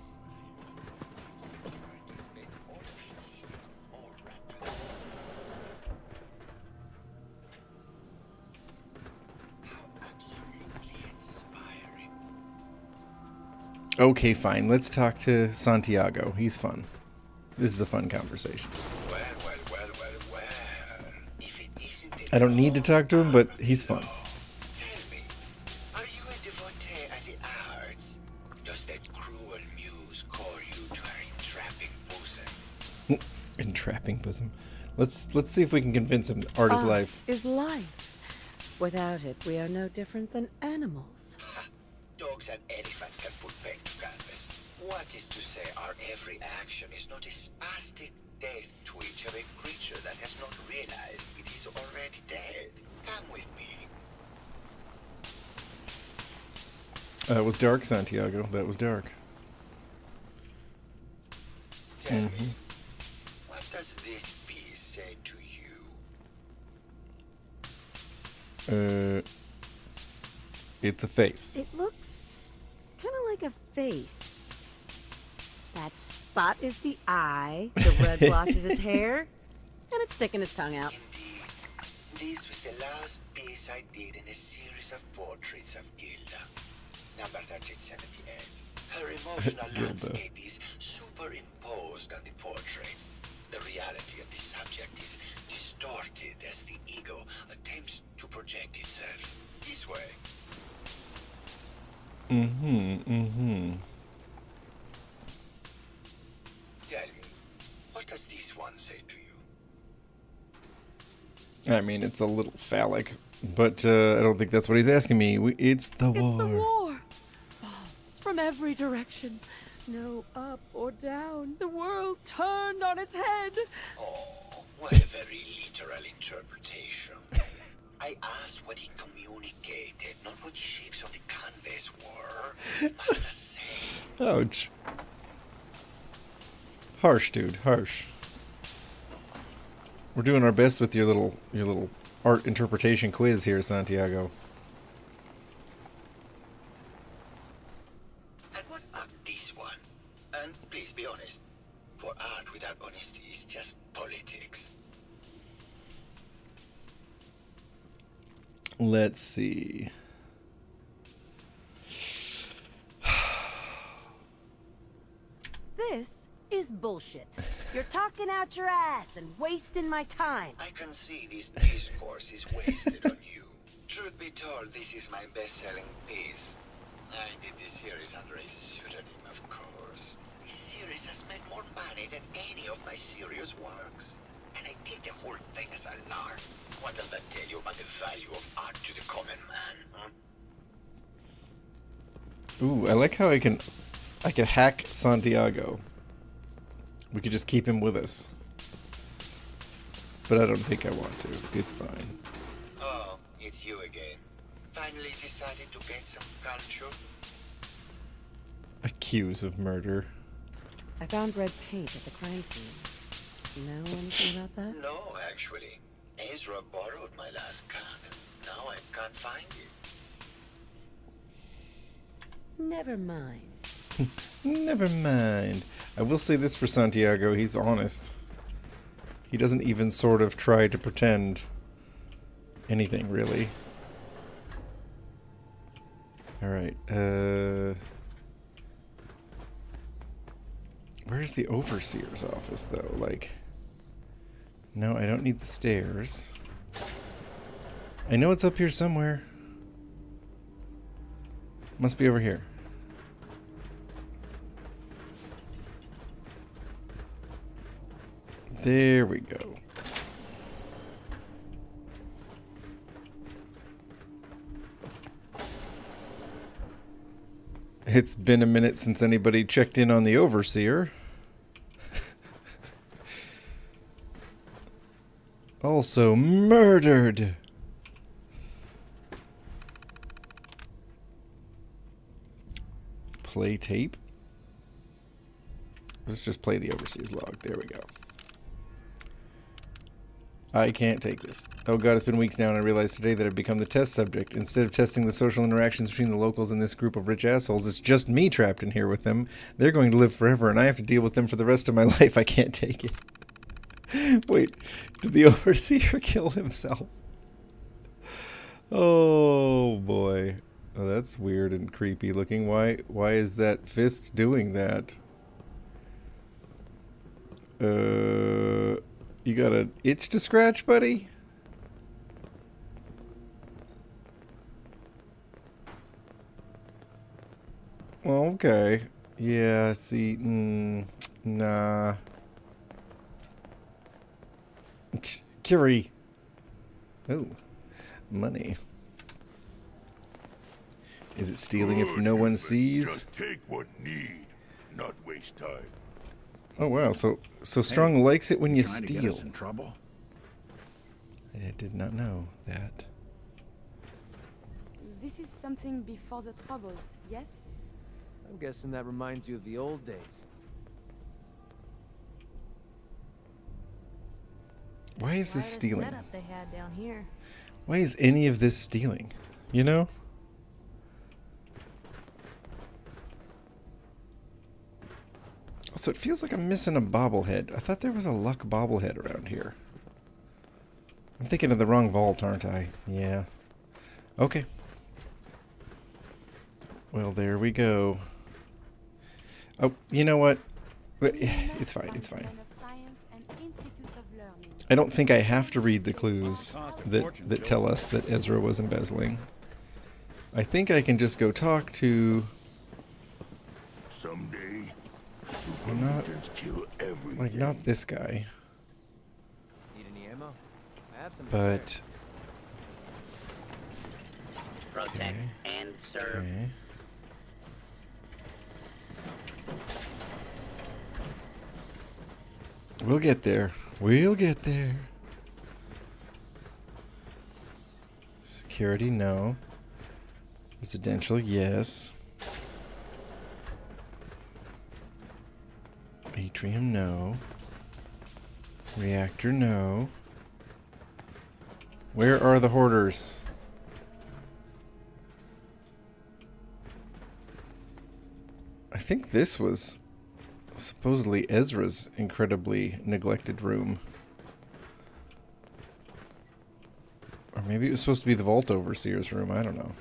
Okay, fine. Let's talk to Santiago. He's fun. This is a fun conversation. Well. If it isn't I don't need to talk to him, but he's fun. Tell me, are you a devotee of the arts? Does that cruel muse call you to her entrapping bosom? Entrapping bosom. Let's see if we can convince him art is life. Is life. Without it, we are no different than animals. Dogs and elephants can put paint to canvas. What is to say our every action is not a spastic death twitch of a creature that has not realized it is already dead? Come with me. That was dark, Santiago. That was dark. Tell me, what does this piece say to you? It's a face. It looks kind of like a face. That spot is the eye, the red blotch is its hair, and it's sticking its tongue out. Indeed. This was the last piece I did in a series of portraits of Gilda. Number 1378. Her emotional landscape is superimposed on the portrait. The reality of the subject is distorted as the ego attempts to project itself this way. Tell me, what does this one say to you? I mean, it's a little phallic, but I don't think that's what he's asking me. It's the war. It's the war. Bombs from every direction. No up or down. The world turned on its head. Oh, what a very literal interpretation. I asked what he communicated, not what the shapes of the canvas were. Not the same. Ouch. Harsh, dude. Harsh. We're doing our best with your little art interpretation quiz here, Santiago. And what about this one? And please be honest. For art without honesty is just politics. Let's see. This is bullshit. You're talking out your ass and wasting my time. I can see this discourse is wasted on you. Truth be told, this is my best-selling piece. I did this series under a pseudonym, of course. This series has made more money than any of my serious works. And I did the whole thing as a lark. What does that tell you about the value of art to the common man, huh? Ooh, I like how I can hack Santiago. We could just keep him with us. But I don't think I want to. It's fine. Oh, it's you again. Finally decided to get some culture? Accused of murder. I found red paint at the crime scene. You know anything about that? No, actually. Ezra borrowed my last can, and now I can't find it. Never mind. Never mind. I will say this for Santiago, he's honest. He doesn't even sort of try to pretend anything, really. Alright, where's the overseer's office, though? Like, no, I don't need the stairs. I know it's up here somewhere. Must be over here. There we go. It's been a minute since anybody checked in on the overseer. Also murdered. Play tape. Let's just play the overseer's log. There we go. I can't take this. Oh god, it's been weeks now and I realized today that I've become the test subject. Instead of testing the social interactions between the locals and this group of rich assholes, it's just me trapped in here with them. They're going to live forever and I have to deal with them for the rest of my life. I can't take it. Wait, did the overseer kill himself? Oh boy. Oh, that's weird and creepy looking. Why is that fist doing that? You got an itch to scratch, buddy? Okay. Yeah, see, nah. Curie. Oh, money. Is it stealing if no one sees? Just take what need, not waste time. Oh wow, so Strong likes it when you Trying to get steal. us in trouble? I did not know that. This is something before the troubles, yes? I'm guessing that reminds you of the old days. Why is this Quite a stealing? setup they had down here. Why is any of this stealing? You know? So it feels like I'm missing a bobblehead. I thought there was a luck bobblehead around here. I'm thinking of the wrong vault, aren't I? Yeah. Okay. Well, there we go. Oh, you know what? It's fine, it's fine. I don't think I have to read the clues that tell us that Ezra was embezzling. I think I can just go talk to... Someday, Not, supermutants kill everything. like, not this guy, Need any ammo? I have some. but... Protect and serve. Okay. We'll get there. We'll get there. Security, no. Residential, yes. Atrium, no. Reactor, no. Where are the hoarders? I think this was supposedly Ezra's incredibly neglected room. Or maybe it was supposed to be the Vault Overseer's room, I don't know.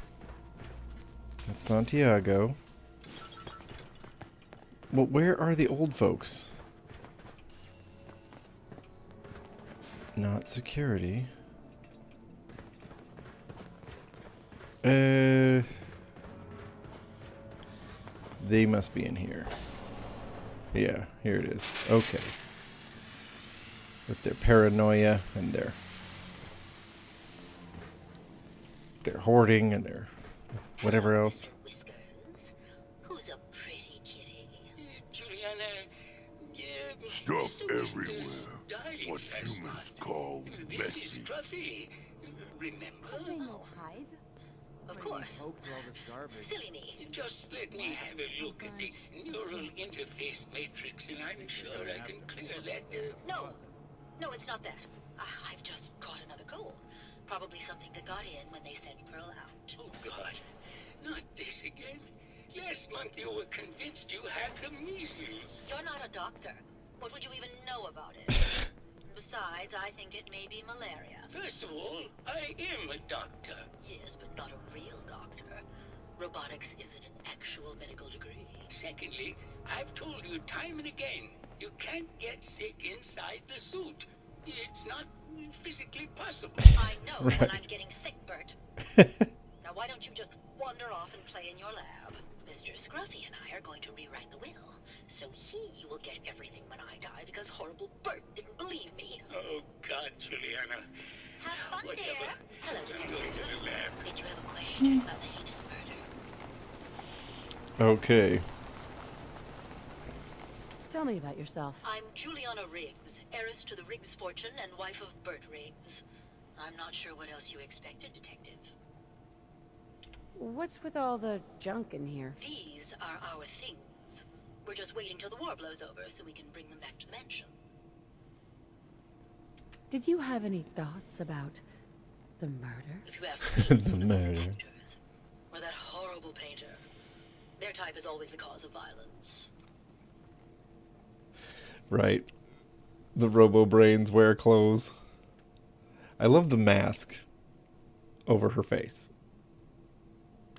That's Santiago. Well, where are the old folks? Not security. They must be in here. Yeah, here it is. Okay. With their paranoia and their hoarding and their whatever else. Who's a pretty kitty? Juliana, Stuff Mr. everywhere. died What last humans night. call This messy. is Scruffy. Remember? They not hide. Of course. Hope for all this garbage. Silly me. Just let me have a look at the neural interface matrix, and I'm sure I can clear that. No, it's not that. I've just caught another cold. Probably something that got in when they sent Pearl out. Oh, God. Not this again. Last month you were convinced you had the measles. You're not a doctor. What would you even know about it? Besides, I think it may be malaria. First of all, I am a doctor. Yes, but not a real doctor. Robotics isn't an actual medical degree. Secondly, I've told you time and again, you can't get sick inside the suit. It's not physically possible. I know Right. when I'm getting sick, Bert. Now why don't you just wander off and play in your lab? Mr. Scruffy and I are going to rewrite the will, so he will get everything when I die because horrible Bert didn't believe me. Oh, God, Juliana. Have fun, Whatever. dear. Hello, I'm going to the lab. Did you have a question about the heinous murder? Okay. Tell me about yourself. I'm Juliana Riggs, heiress to the Riggs fortune and wife of Bert Riggs. I'm not sure what else you expected, Detective. What's with all the junk in here? These are our things. We're just waiting till the war blows over so we can bring them back to the mansion. Did you have any thoughts about the murder? If you ask me, The murder. or that horrible painter, their type is always the cause of violence. Right. The Robo Brains wear clothes. I love the mask over her face.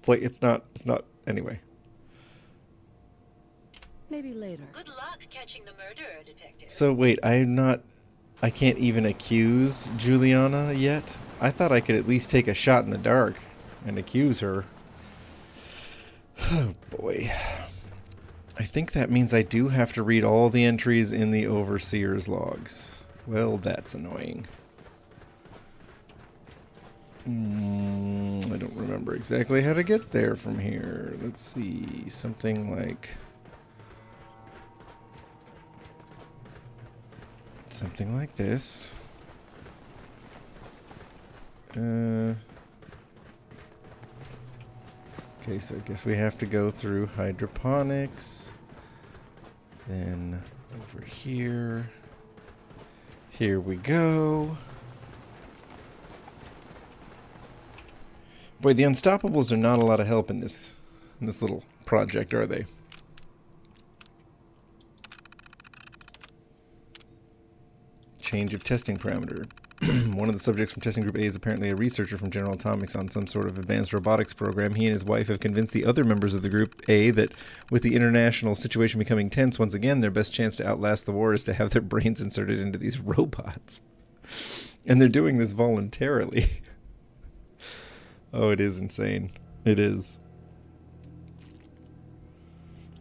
like, it's not, anyway. Maybe later. Good luck catching the murderer, Detective. So wait, I can't even accuse Juliana yet? I thought I could at least take a shot in the dark and accuse her. Oh boy. I think that means I do have to read all the entries in the Overseer's logs. Well, that's annoying. I don't remember exactly how to get there from here. Let's see, something like this. Okay, so I guess we have to go through hydroponics. Then over here. Here we go. Boy, the Unstoppables are not a lot of help in this little project, are they? Change of testing parameter. One of the subjects from testing group A is apparently a researcher from General Atomics on some sort of advanced robotics program. He and his wife have convinced the other members of the group A that with the international situation becoming tense once again, their best chance to outlast the war is to have their brains inserted into these robots. And they're doing this voluntarily. Oh, it is insane. It is.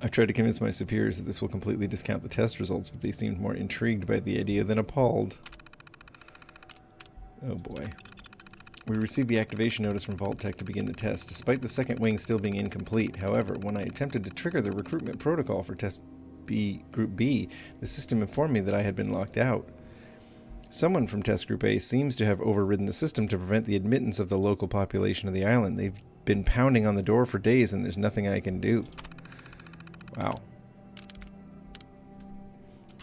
I've tried to convince my superiors that this will completely discount the test results, but they seemed more intrigued by the idea than appalled. Oh boy. We received the activation notice from Vault Tech to begin the test, despite the second wing still being incomplete. However, when I attempted to trigger the recruitment protocol for Test B, Group B, the system informed me that I had been locked out. Someone from Test Group A seems to have overridden the system to prevent the admittance of the local population of the island. They've been pounding on the door for days and there's nothing I can do. Wow.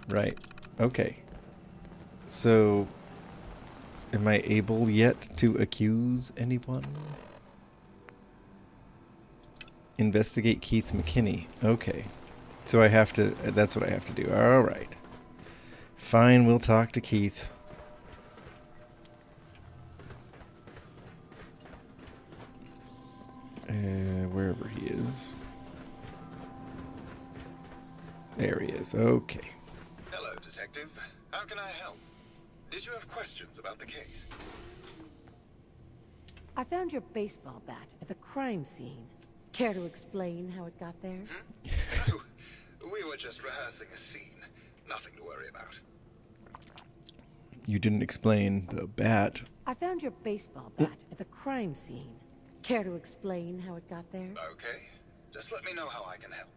Right. Okay. So, am I able yet to accuse anyone? Investigate Keith McKinney. Okay. So I have to, that's what I have to do. Alright. Fine, we'll talk to Keith. Wherever he is. There he is. Okay. Hello, Detective. How can I help? Did you have questions about the case? I found your baseball bat at the crime scene. Care to explain how it got there? Oh, we were just rehearsing a scene. Nothing to worry about. You didn't explain the bat. I found your baseball bat at the crime scene. Care to explain how it got there? Okay. Just let me know how I can help.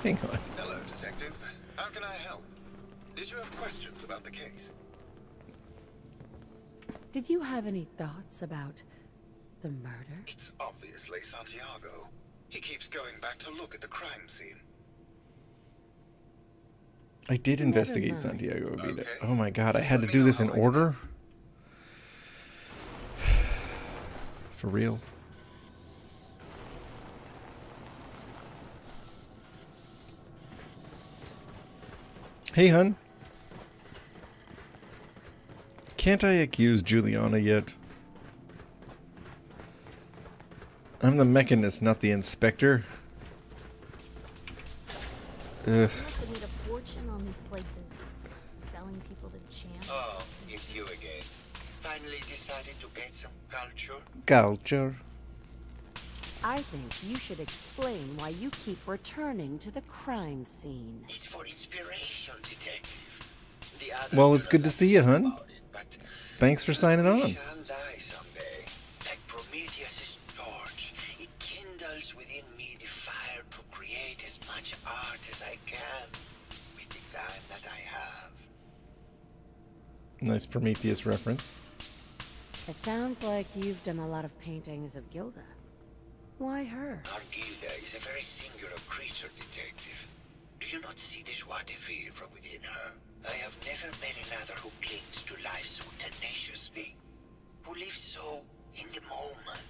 Hang on. Hello, Detective. How can I help? Did you have questions about the case? Did you have any thoughts about the murder? It's obviously Santiago. He keeps going back to look at the crime scene. I did investigate Santiago Obita. Okay. Oh my god, I had to do this in order? For real? Hey, hun. Can't I accuse Juliana yet? I'm the Mechanist, not the Inspector. Ugh. You must have made a fortune on these places. Selling people to champs. Oh, it's you again. Finally decided to get some culture? Culture. I think you should explain why you keep returning to the crime scene. It's for inspiration, Detective. Well, it's good to see you, hun. Thanks for signing on. Shall die someday. Like Prometheus's torch, it kindles within me the fire to create as much art as I can with the time that I have. Nice Prometheus reference. It sounds like you've done a lot of paintings of Gilda. Why her? Our Gilda is a very singular creature, Detective. Do you not see the joie de vivre from within her? I have never met another who clings to life so tenaciously, who lives so in the moment.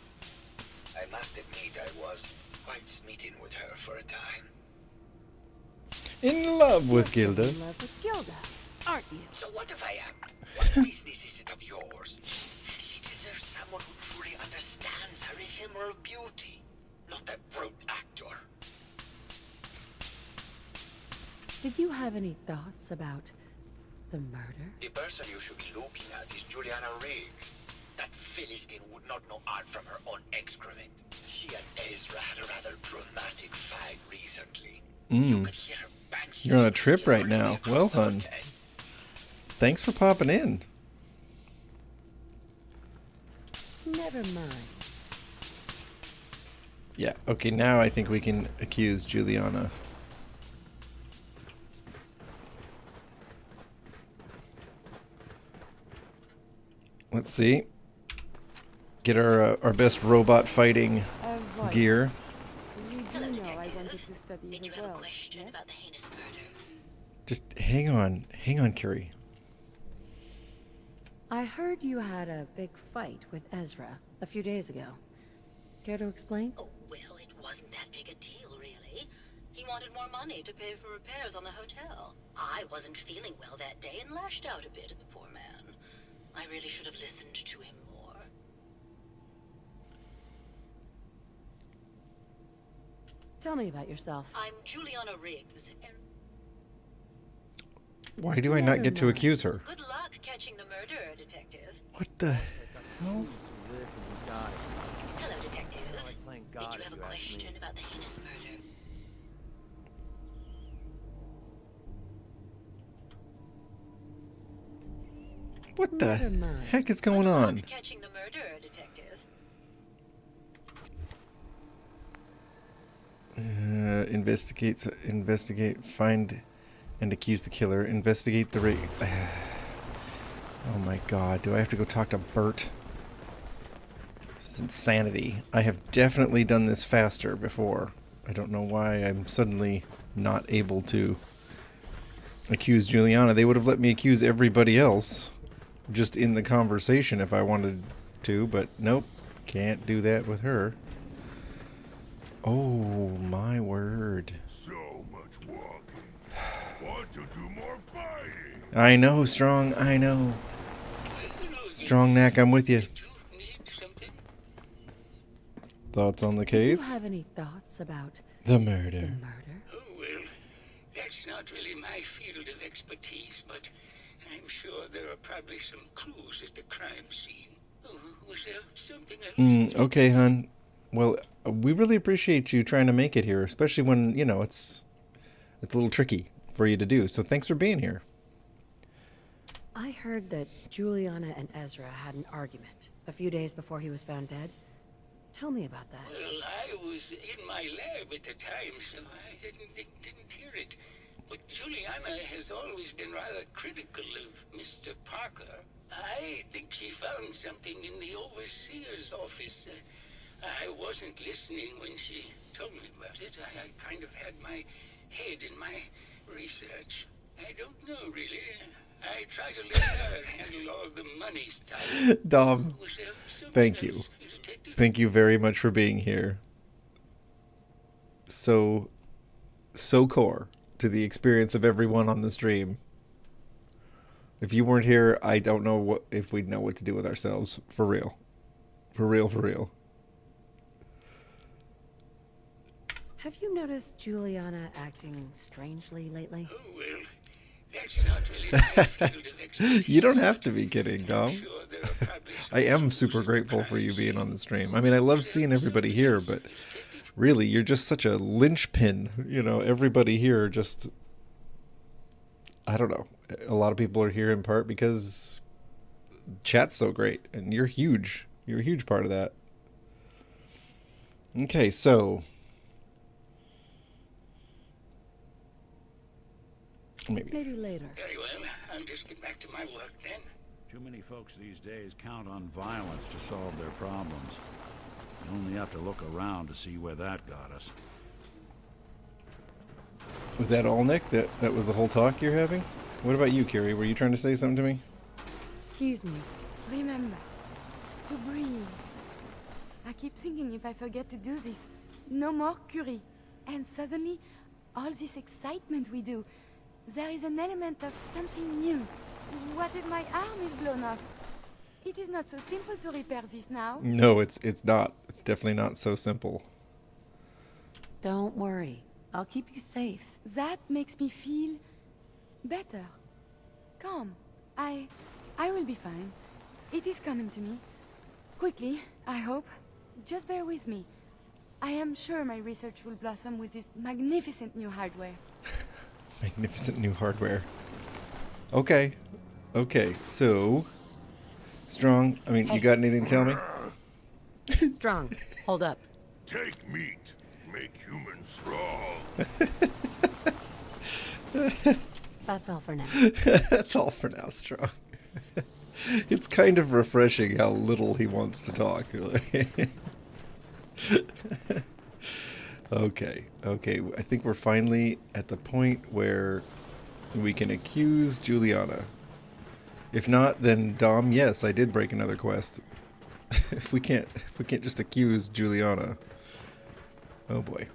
I must admit I was quite smitten with her for a time. In love with Gilda. In love with Gilda, aren't you? So what if I am? What business is it of yours? She deserves someone who truly understands her ephemeral beauty, not that rote actor. Did you have any thoughts about the murder? The person you should be looking at is Juliana Riggs. That Philistine would not know art from her own excrement. She and Ezra had a rather dramatic fight recently. You could hear her banshee. You're on a trip right now. Well, hun. Thanks for popping in. Never mind. Yeah, okay, now I think we can accuse Juliana. Let's see. Get our best robot fighting gear. You do know I wanted to study as well, yes? Just hang on, Carrie. I heard you had a big fight with Ezra a few days ago. Care to explain? Oh, well, it wasn't that big a deal, really. He wanted more money to pay for repairs on the hotel. I wasn't feeling well that day and lashed out a bit at the poor man. I really should have listened to him more. Tell me about yourself. I'm Juliana Riggs, and Why do I not get to accuse her? good luck catching the murderer, Detective. What the hell? Hello, Detective. Did you have a question about the heinous murder? What the heck is going on? Catching the murderer, Detective. Investigate, find, and accuse the killer. Investigate the rape. Oh my god, do I have to go talk to Bert? This is insanity. I have definitely done this faster before. I don't know why I'm suddenly not able to accuse Juliana. They would have let me accuse everybody else just in the conversation if I wanted to, but nope, can't do that with her. Oh my word. So much walking. Want to do more fighting? I know, Strong, I know. Strong Knack, I'm with you. Thoughts on the case? Do you have any thoughts about the murder? Oh, well, that's not really my field of expertise, but I'm sure there are probably some clues at the crime scene. Oh, was there something else? Okay, hun. Well, we really appreciate you trying to make it here, especially when, you know, it's a little tricky for you to do. So thanks for being here. I heard that Juliana and Ezra had an argument a few days before he was found dead. Tell me about that. Well, I was in my lab at the time, so I didn't hear it. But Juliana has always been rather critical of Mr. Parker. I think she found something in the overseer's office. I wasn't listening when she told me about it. I kind of had my head in my research. I don't know, really. I try to let her handle all the money stuff. Dom, thank you. Thank you very much for being here. So core to the experience of everyone on the stream. If you weren't here, I don't know if we'd know what to do with ourselves. For real. For real, for real. Have you noticed Juliana acting strangely lately? Oh, well, that's not really my field of expertise. You don't have to be kidding, Dom. I am super grateful for you being on the stream. I mean, I love seeing everybody here, but really, you're just such a linchpin. You know, everybody here just... I don't know. A lot of people are here in part because chat's so great, and you're huge. You're a huge part of that. Okay, so... Maybe later. Very well. I'll just get back to my work then. Too many folks these days count on violence to solve their problems. You only have to look around to see where that got us. Was that all, Nick? That was the whole talk you're having? What about you, Carrie? Were you trying to say something to me? Excuse me. Remember to breathe. I keep thinking if I forget to do this, no more Curie. And suddenly, all this excitement we do, there is an element of something new. What if my arm is blown off? It is not so simple to repair this now. No, it's not. It's definitely not so simple. Don't worry. I'll keep you safe. That makes me feel better. Calm. I will be fine. It is coming to me. Quickly, I hope. Just bear with me. I am sure my research will blossom with this magnificent new hardware. Magnificent new hardware. Okay. Okay, so... Strong, I mean, Hey. you got anything to tell me? Strong, hold up. Take meat, make humans strong. That's all for now. That's all for now, Strong. It's kind of refreshing how little he wants to talk. Okay, I think we're finally at the point where we can accuse Juliana. If not, then Dom, yes, I did break another quest. if we can't just accuse Juliana. Oh boy.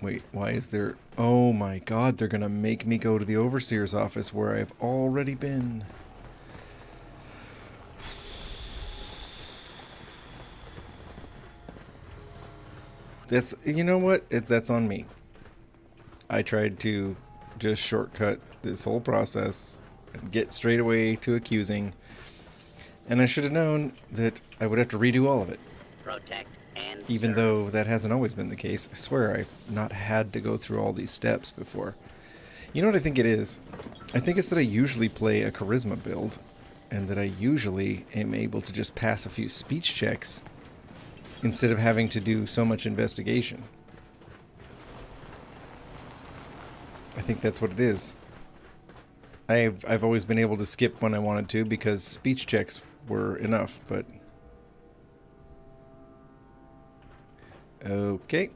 Wait, why is there... Oh my god, they're gonna make me go to the Overseer's office where I've already been. That's... You know what? That's on me. I tried to just shortcut this whole process and get straight away to accusing. And I should have known that I would have to redo all of it. Protect and Even serve. though that hasn't always been the case. I swear I've not had to go through all these steps before. You know what I think it is? I think it's that I usually play a charisma build, and that I usually am able to just pass a few speech checks instead of having to do so much investigation. I think that's what it is. I've always been able to skip when I wanted to because speech checks were enough, but... Okay.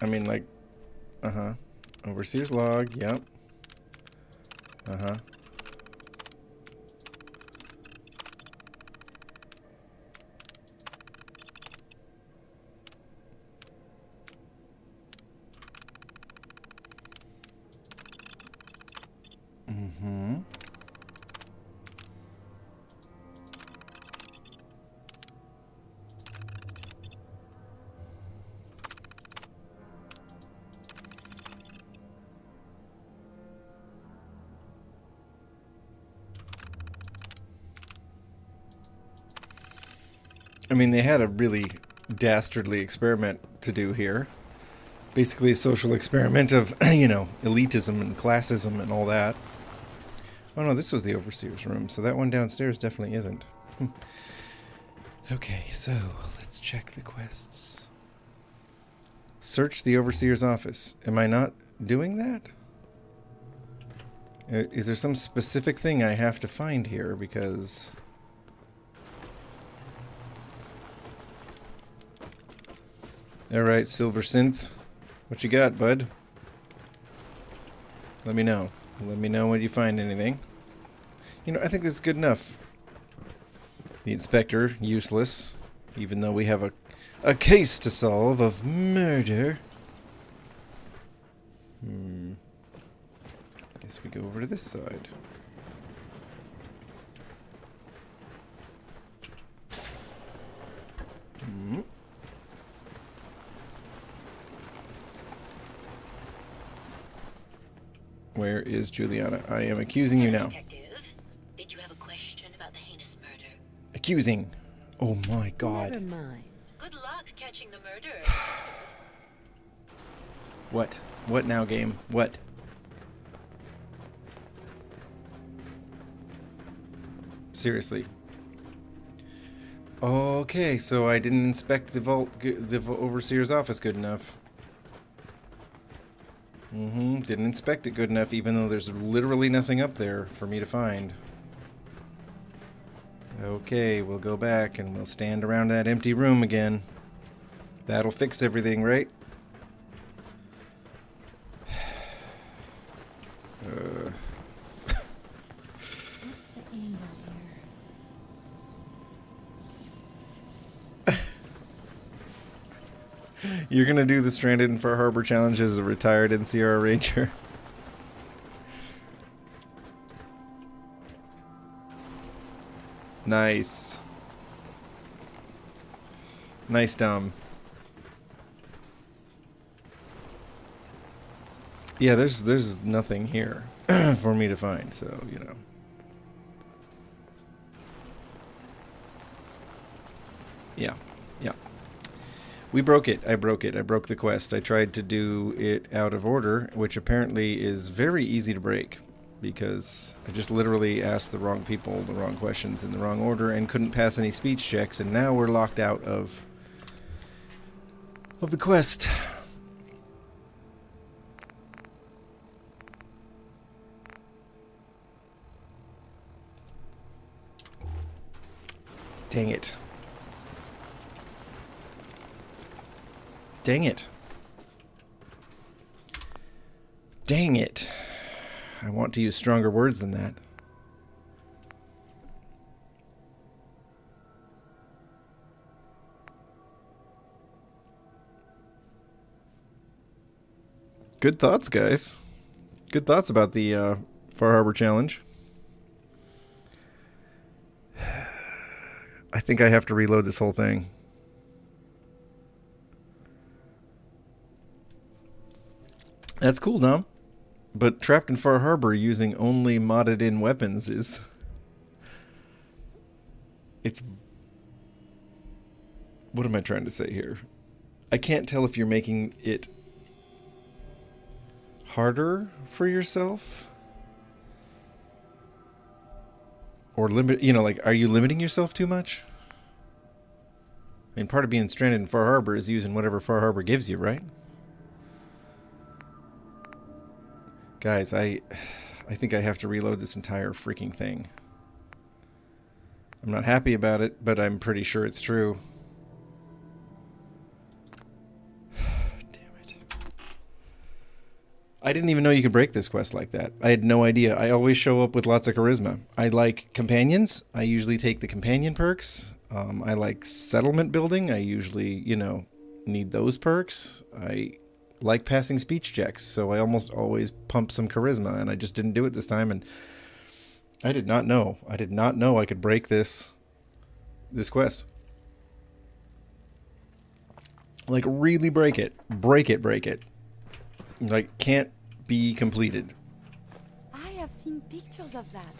I mean, like... Uh-huh. Overseer's log, yep. Uh-huh. Mm-hmm. I mean, they had a really dastardly experiment to do here. Basically a social experiment of, you know, elitism and classism and all that. Oh no, this was the Overseer's room, so that one downstairs definitely isn't. Okay, so let's check the quests. Search the Overseer's office. Am I not doing that? Is there some specific thing I have to find here? Because... Alright, Silver Synth. What you got, bud? Let me know. Let me know when you find anything. You know, I think this is good enough. The inspector, useless. Even though we have a case to solve of murder. Guess we go over to this side. Where is Juliana? I am accusing you now. Detective, did you have a question about the heinous murder? Accusing. Oh my god. Never mind. Good luck catching the murderer. What? What now, game? What? Seriously. Okay, so I didn't inspect the Overseer's office good enough. Didn't inspect it good enough, even though there's literally nothing up there for me to find. Okay, we'll go back and we'll stand around that empty room again. That'll fix everything, right? You're gonna do the Stranded in Far Harbor challenge as a retired NCR Ranger. Nice. Nice, Dom. Yeah, there's nothing here for me to find, so, you know. Yeah, yeah. We broke it. I broke it. I broke the quest. I tried to do it out of order, which apparently is very easy to break, because I just literally asked the wrong people the wrong questions in the wrong order and couldn't pass any speech checks, and now we're locked out of the quest. Dang it. Dang it. Dang it. I want to use stronger words than that. Good thoughts, guys. Good thoughts about the Far Harbor Challenge. I think I have to reload this whole thing. That's cool, Dom. But trapped in Far Harbor using only modded in weapons is... It's... What am I trying to say here? I can't tell if you're making it harder for yourself, or limit, you know, like, are you limiting yourself too much? I mean, part of being stranded in Far Harbor is using whatever Far Harbor gives you, right? Guys, I think I have to reload this entire freaking thing. I'm not happy about it, but I'm pretty sure it's true. I didn't even know you could break this quest like that. I had no idea. I always show up with lots of charisma. I like companions. I usually take the companion perks. I like settlement building. I usually, you know, need those perks. I like passing speech checks, so I almost always pump some charisma, and I just didn't do it this time, and I did not know. I did not know I could break this quest. Like, really break it. Break it, break it. Like, can't be completed. I have seen pictures of that.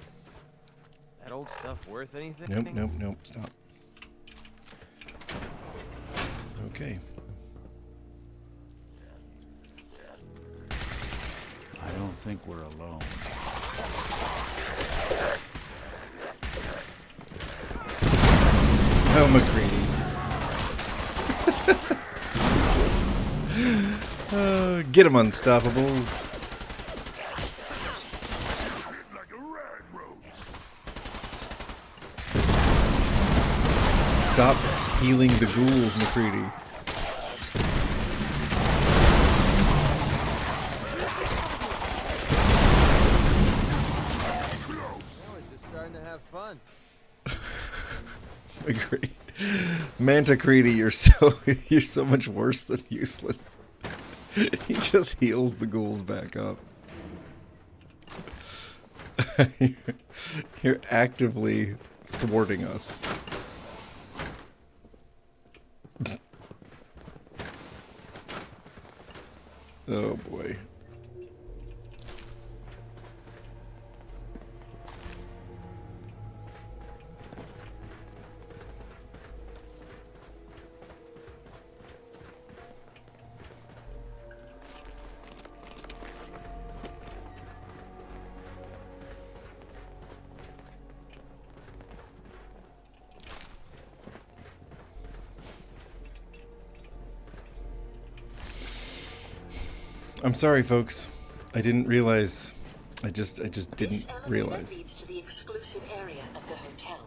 That old stuff worth anything? Nope, nope, nope. Stop. Okay. I don't think we're alone. Oh, McCready. Get him, Unstoppables. Stop healing the ghouls, McCready. Starting to have fun. Agreed. Manta Creedy, you're so much worse than useless. He just heals the ghouls back up. You're actively thwarting us. Oh boy. I'm sorry, folks. I didn't realize. I just didn't realize. This leads to the exclusive area of the hotel.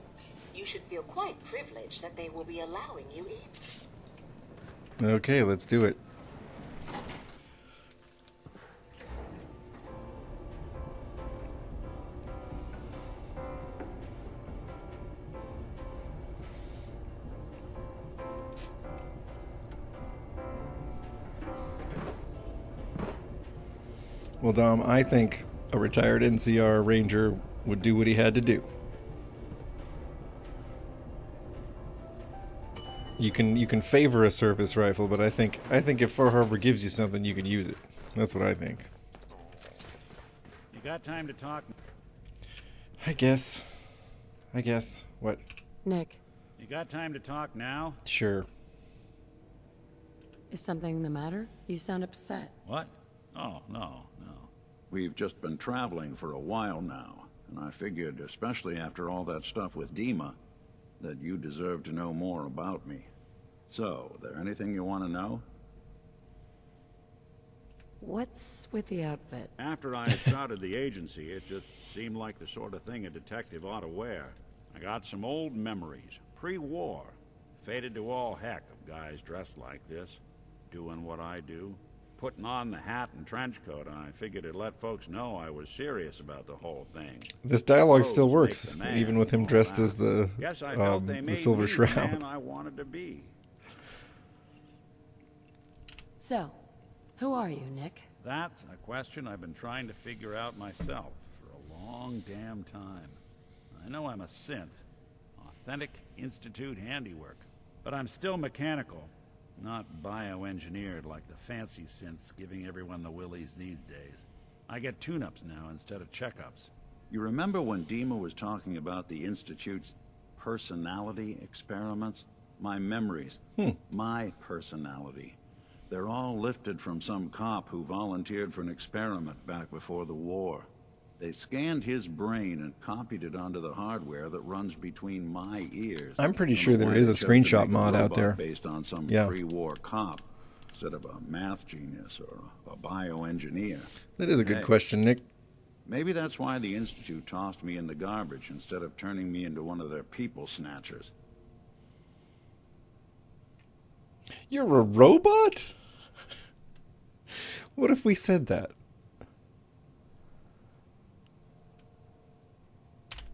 You should feel quite privileged that they will be allowing you in. Okay, let's do it. Well, Dom, I think a retired NCR ranger would do what he had to do. You can favor a service rifle, but I think if Far Harbor gives you something, you can use it. That's what I think. You got time to talk? I guess. What? Nick. You got time to talk now? Sure. Is something the matter? You sound upset. What? Oh, no. We've just been traveling for a while now, and I figured, especially after all that stuff with Dima, that you deserve to know more about me. So, there anything you want to know? What's with the outfit? After I started the agency, it just seemed like the sort of thing a detective ought to wear. I got some old memories, pre-war. Faded to all heck of guys dressed like this, doing what I do. Putting on the hat and trench coat, and I figured it'd let folks know I was serious about the whole thing. This dialogue still works, even with him dressed as the Silver Shroud. The man I wanted to be. So, who are you, Nick? That's a question I've been trying to figure out myself for a long damn time. I know I'm a synth, authentic Institute handiwork, but I'm still mechanical. Not bioengineered like the fancy synths giving everyone the willies these days. I get tune-ups now instead of checkups. You remember when Dima was talking about the Institute's personality experiments? My memories. My personality. They're all lifted from some cop who volunteered for an experiment back before the war. They scanned his brain and copied it onto the hardware that runs between my ears. I'm pretty sure there is a screenshot mod out there. Based on some pre-war cop, instead of a math genius or a bioengineer. That is a good question, Nick. Maybe that's why the Institute tossed me in the garbage instead of turning me into one of their people snatchers. You're a robot? What if we said that?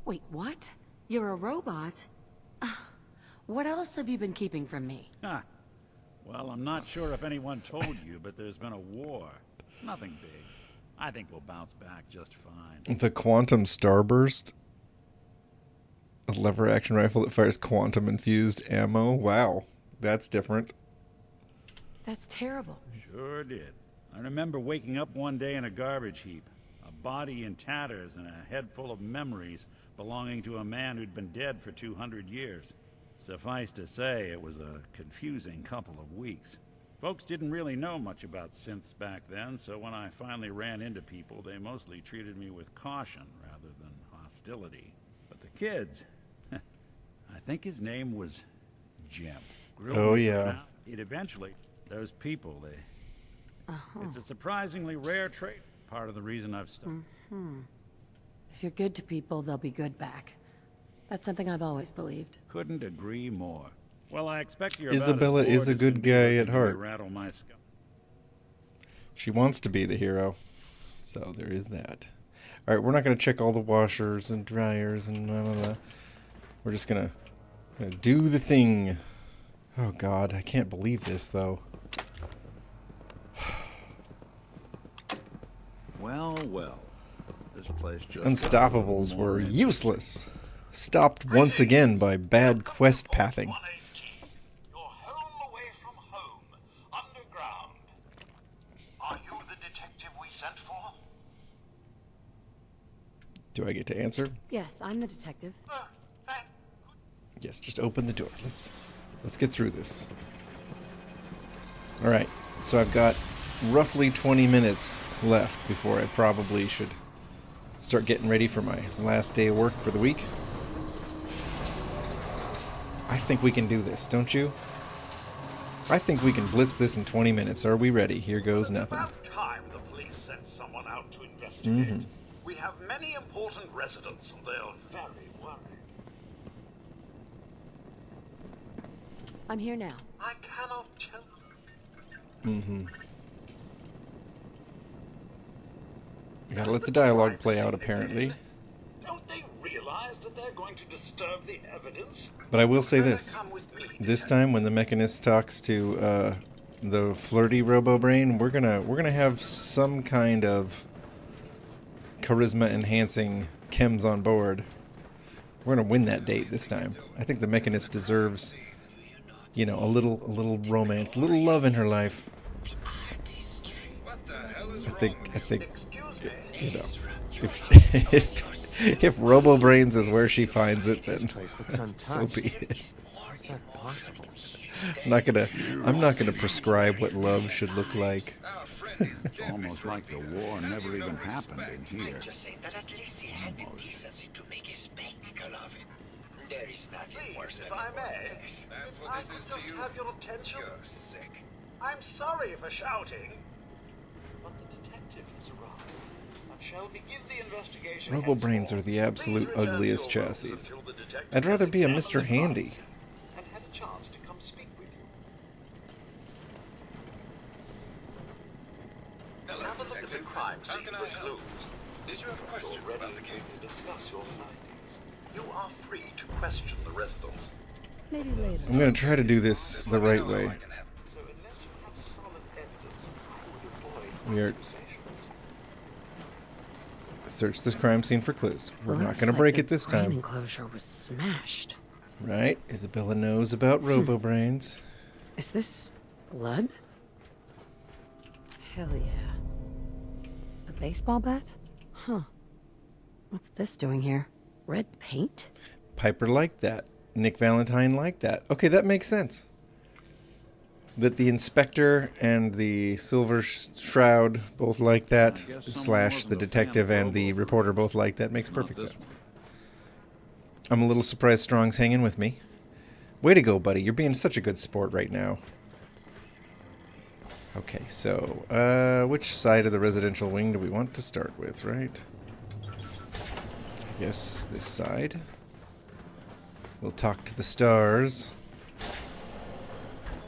Wait, what? You're a robot? What else have you been keeping from me? Well, I'm not sure if anyone told you, but there's been a war. Nothing big. I think we'll bounce back just fine. The Quantum Starburst? A lever action rifle that fires quantum infused ammo? Wow, that's different. That's terrible. Sure did. I remember waking up one day in a garbage heap. A body in tatters and a head full of memories belonging to a man who'd been dead for 200 years. Suffice to say, it was a confusing couple of weeks. Folks didn't really know much about synths back then, so when I finally ran into people, they mostly treated me with caution rather than hostility. But the kids, I think his name was Jim. Oh, yeah. It eventually, those people, it's a surprisingly rare trait. Part of the reason I've stuck. If you're good to people, they'll be good back. That's something I've always believed. Couldn't agree more. Well, I expect you're Isabella is a good guy at heart. Rattle my skull. She wants to be the hero. So there is that. Alright, we're not going to check all the washers and dryers and blah, blah, blah. We're just going to do the thing. Oh, God. I can't believe this, though. Well. This place just Unstoppables were useless. Stopped once again by bad quest pathing. Your home away from home, underground. Are you the detective we sent for? Do I get to answer? Yes, I'm the detective. Yes, just open the door. Let's get through this. All right. So I've got roughly 20 minutes left before I probably should start getting ready for my last day of work for the week. I think we can do this, don't you? I think we can blitz this in 20 minutes. Are we ready? Here goes nothing. It's about time the police sent someone out to investigate. We have many important residents and they're very worried. I'm here now. I cannot tell you. You gotta let the dialogue play out, apparently. Don't they realize that they're going to disturb the evidence? But I will say this. This time, when the Mechanist talks to the flirty Robo-Brain, we're gonna have some kind of charisma enhancing chems on board. We're gonna win that date this time. I think the Mechanist deserves, you know, a little romance, a little love in her life. I think, you know, if Robo Brains is where she finds it, then so be it. How's that possible? I'm not gonna prescribe what love should look like. It's almost like the war never even happened in here. Just saying that at least he had the decency to make a spectacle of it. There is nothing worse than if I may, I could just have your attention. You're sick. I'm sorry for shouting, but the detective has arrived and shall begin the investigation. Robo Brains are the absolute ugliest chassis. I'd rather be a Mr. Handy. And had a chance to come speak with you. Have a look at the crime scene for clues. Did you have questions about the case? Discuss your findings. You are free to question the residents. Maybe later. I'm gonna try to do this the right way. So unless you have solid evidence, I would avoid We are search this crime scene for clues. We're not Looks gonna like break the it this brain time. enclosure was smashed. Right? Isabella knows about Robo Brains. Is this blood? Hell yeah. A baseball bat? Huh. What's this doing here? Red paint? Piper liked that. Nick Valentine liked that. Okay, that makes sense. That the inspector and the Silver Shroud both like that, slash the detective and the reporter both like that, makes perfect sense. I'm a little surprised Strong's hanging with me. Way to go, buddy. You're being such a good sport right now. Okay, so, which side of the residential wing do we want to start with, right? I guess this side. We'll talk to the stars.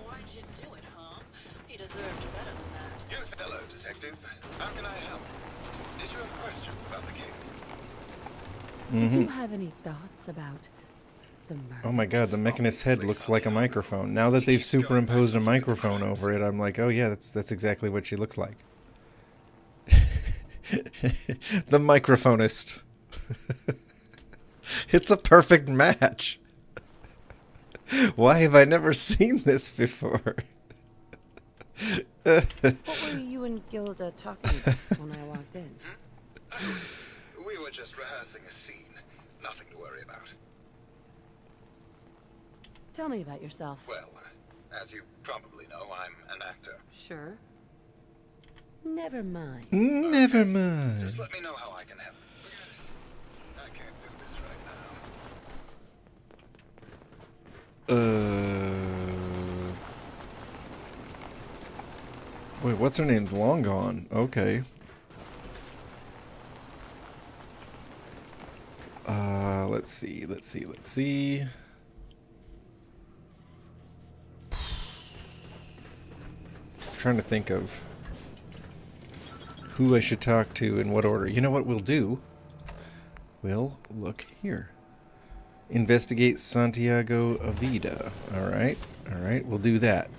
Why'd you do it, huh? He deserved better than that. Hello, detective. How can I help? Did you have questions about the case? Did you have any thoughts about the murder? Oh my god, the Mechanist's head looks like a microphone. Now that they've superimposed a microphone over it, I'm like, oh yeah, that's exactly what she looks like. The microphonist. It's a perfect match. Why have I never seen this before? What were you and Gilda talking about when I walked in? We were just rehearsing a scene. Nothing to worry about. Tell me about yourself. Well, as you probably know, I'm an actor. Sure. Never mind. Never mind. Just let me know how I can help. I can't do this right now. Wait, what's her name? Long gone. Okay. Let's see. Trying to think of who I should talk to in what order. You know what we'll do? We'll look here. Investigate Santiago Avida. Alright, we'll do that.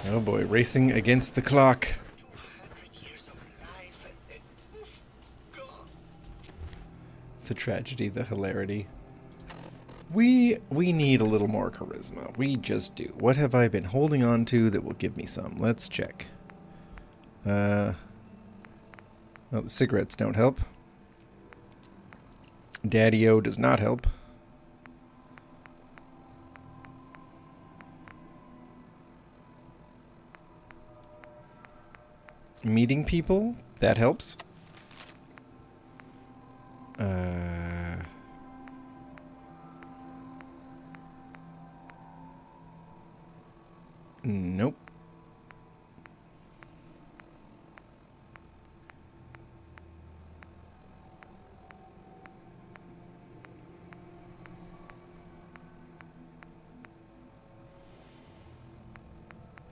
Oh boy, racing against the clock. The tragedy, the hilarity. We need a little more charisma. We just do. What have I been holding on to that will give me some? Let's check. Well, the cigarettes don't help. Daddy-O does not help. Meeting people? That helps. Nope.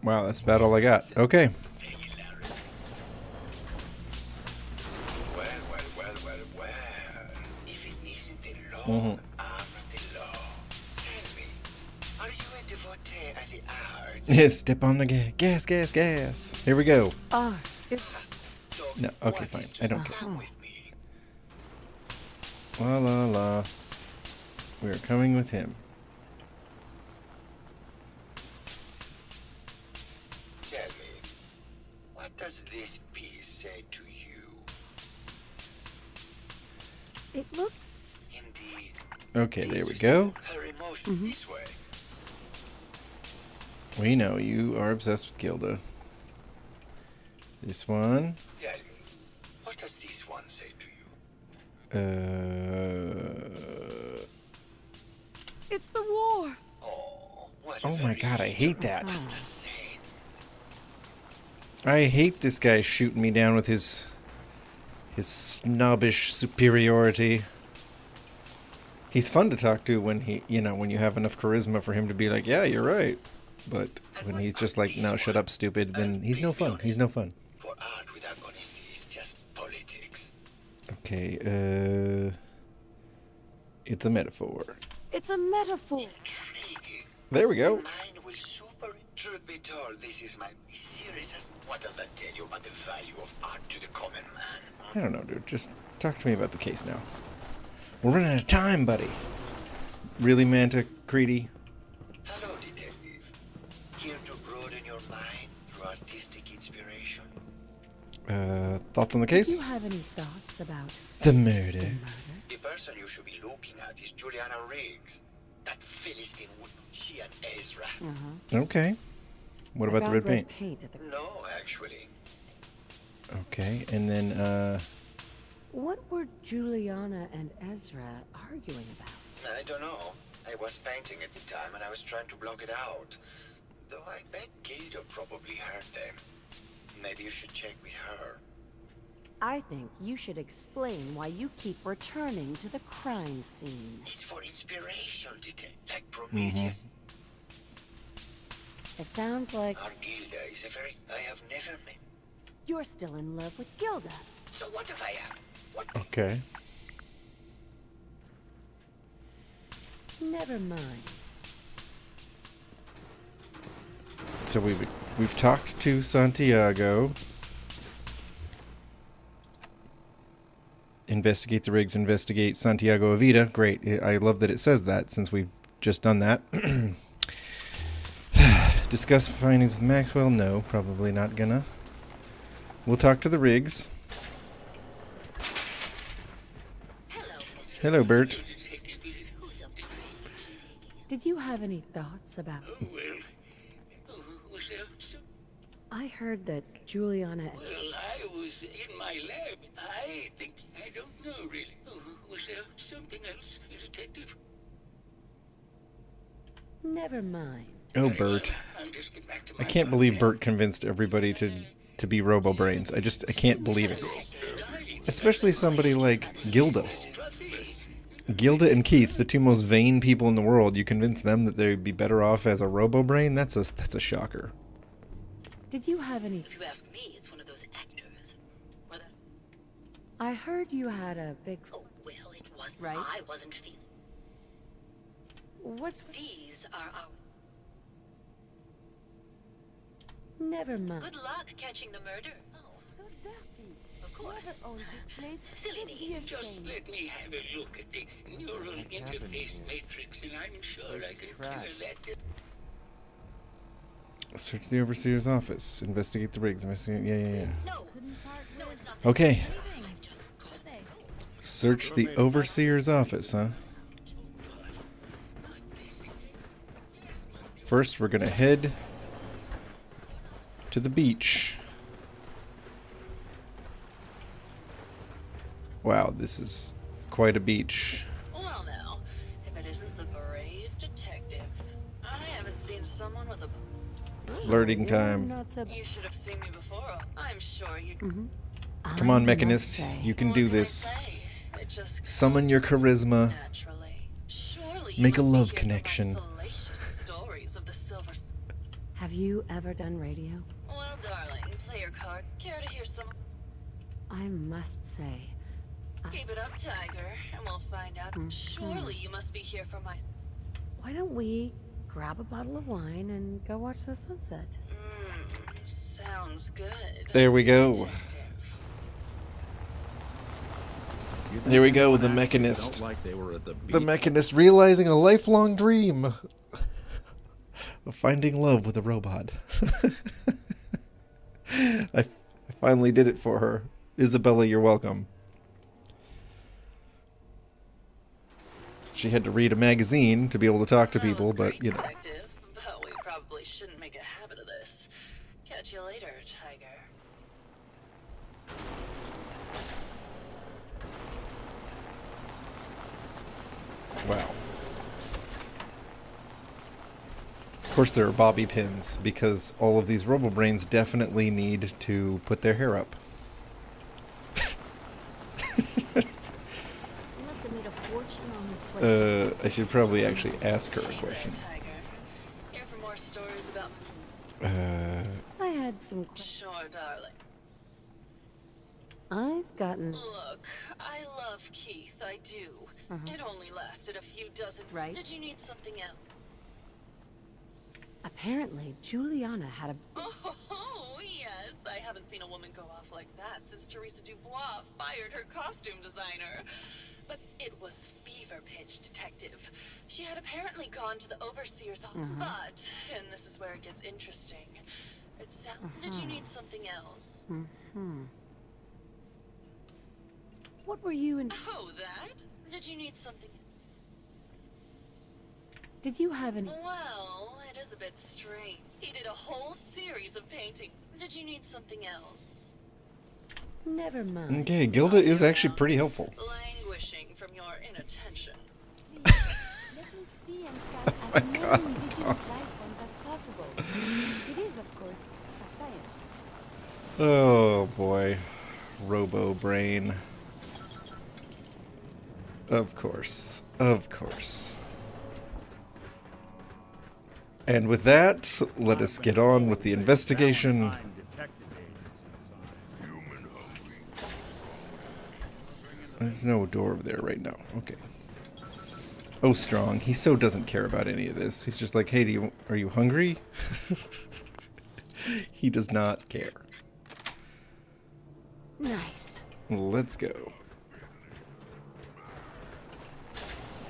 Wow, that's about all I got. Okay. If it isn't the law, I'm the law. Tell me, are you a forte at the art. Step on the gas, gas, gas. Here we go. Art. No, okay, fine. I don't care. La la la. We are coming with him. Tell me, what does this piece say to you? It looks... Indeed. Okay, there we go. Her emotion this way. We know you are obsessed with Gilda. This one. Tell me, what does this one say to you? It's the war. Oh my god, I hate that. I hate this guy shooting me down with his snobbish superiority. He's fun to talk to when he, when you have enough charisma for him to be like, yeah, you're right. But when he's just like, no, shut up, stupid, then he's no fun. He's no fun. For art without honesty is just politics. Okay, it's a metaphor. It's a metaphor. There we go. Mine will super... Truth be told, this is my serious... What does that tell you about the value of art to the common man? I don't know, dude. Just talk to me about the case now. We're running out of time, buddy. Really, Manta Creedy? Hello, detective. Here to broaden your mind through artistic inspiration. Thoughts on the Do case? you have any thoughts about The murder. The person you should be looking at is Juliana Riggs. That Philistine would... She and Ezra. Okay. What about the red paint? No, actually. Okay, and then, What were Juliana and Ezra arguing about? I don't know. I was painting at the time and I was trying to block it out. Though I bet Gilda probably heard them. Maybe you should check with her. I think you should explain why you keep returning to the crime scene. It's for inspiration, like Prometheus. It sounds like Our Gilda is a very... I have never met... you're still in love with Gilda. So what if I am? What? okay. Never mind. So we've talked to Santiago. Investigate the rigs, investigate Santiago Avida. Great. I love that it says that since we've just done that. Discuss findings with Maxwell? No, probably not gonna. We'll talk to the rigs. Hello, Bert. Did you have any thoughts about... Was there some... I heard that Juliana... Well, I was in my lab. I think... I don't know, really. Was there something else, Detective? Never mind. Oh, Bert. I can't believe Bert convinced everybody to be Robo-Brains. I can't believe it. Especially somebody like Gilda. Gilda and Keith, the two most vain people in the world, you convince them that they'd be better off as a Robo-Brain? That's a shocker. Did you have any... If you ask me, it's one of those actors. Or that... I heard you had a big... Oh, well, it wasn't... Right? I wasn't feeling... What's... These are our... Never mind. Good luck catching the murder. Oh. So dirty. Of course. Whoever owns this place Silly should be me. Just ashamed. let me have a look at the neural interface matrix, and I'm sure I can clear that. Search the overseer's office. Investigate the rigs. Investigate... Yeah. No, it's not. Okay. Search the overseer's office, huh? First, we're gonna head to the beach. Wow, this is quite a beach. Well now, if it isn't the brave detective. I haven't seen someone with a... Flirting time. You should have seen me before. I'm sure you'd... Come on, Mechanist. You can do this. Summon your charisma. Make a love connection. Have you ever done radio? Well, darling, play your card. Care to hear some... I must say... Keep it up, Tiger, and we'll find out. Surely you must be here for my... Why don't we grab a bottle of wine and go watch the sunset. Sounds good. There we go. Here we go with the Mechanist. Like they were at the The Mechanist realizing a lifelong dream of finding love with a robot. I finally did it for her. Isabella, you're welcome. She had to read a magazine to be able to talk to people, but you know. But we probably shouldn't make a habit of this. Catch you later, Tiger. Wow. Of course there are bobby pins, because all of these robo-brains definitely need to put their hair up. I should probably actually ask her a question. Here for more stories about... I had some questions. Sure, darling. I've gotten... Look, I love Keith, I do. It only lasted a few dozen... Right. Did you need something else? Apparently, Juliana had a... Oh, yes. I haven't seen a woman go off like that since Teresa Dubois fired her costume designer. But it was fever pitch, detective. She had apparently gone to the overseer's office. But, and this is where it gets interesting, it sounds... Did you need something else? What were you in... Oh, that? Did you need something... Did you have any... Well, it is a bit strange. He did a whole series of paintings. Did you need something else? Never mind. Okay, Gilda is actually pretty helpful. Languishing from your inattention. Let me see and scan Oh my as many God. indigenous life forms as possible. It is, of course, for science. Oh boy. Robo-brain. Of course. Of course. And with that, let us get on with the investigation. There's no door over there right now. Okay. Oh, Strong. He so doesn't care about any of this. He's just like, hey, are you hungry? He does not care. Nice. Let's go.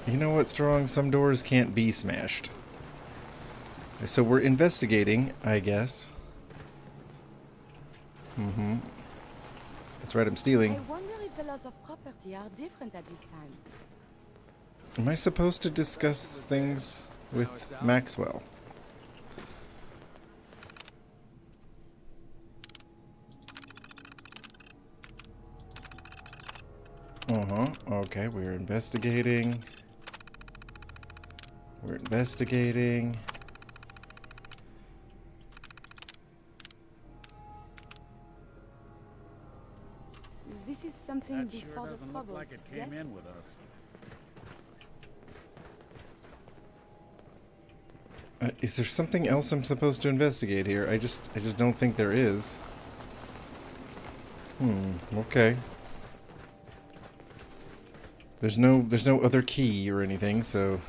You know what, Strong? Some doors can't be smashed. So we're investigating, I guess. That's right, I'm stealing. I wonder if the laws of property are different at this time. Am I supposed to discuss things with Maxwell? Okay, we're investigating. We're investigating. This is something That before sure the doesn't look troubles, like it yes? came in with us. Is there something else I'm supposed to investigate here? I just don't think there is. Okay. There's no other key or anything, so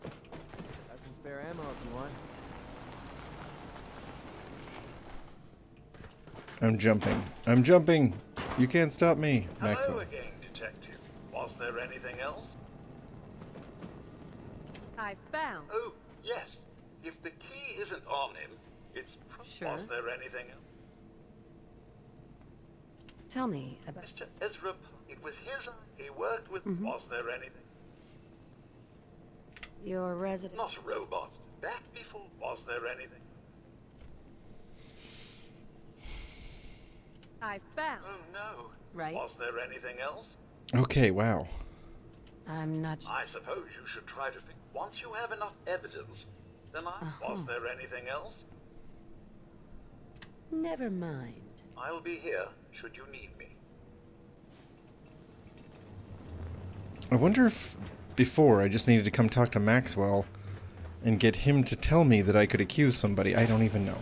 Got some spare ammo if you want. I'm jumping. I'm jumping! You can't stop me, Maxwell. Hello again, Detective. Was there anything else? I found. Oh, yes. If the key isn't on him, it's... Sure. Was there anything else? Tell me about... Mr. Ezra, it was his... He worked with... Was there anything? Your resident... Not a robot. Back before... Was there anything? I found. Oh, no. Right. Was there anything else? Okay, wow. I'm not... I suppose you should try to... Once you have enough evidence, then I... Was there anything else? Never mind. I'll be here, should you need me. I wonder if before I just needed to come talk to Maxwell and get him to tell me that I could accuse somebody. I don't even know.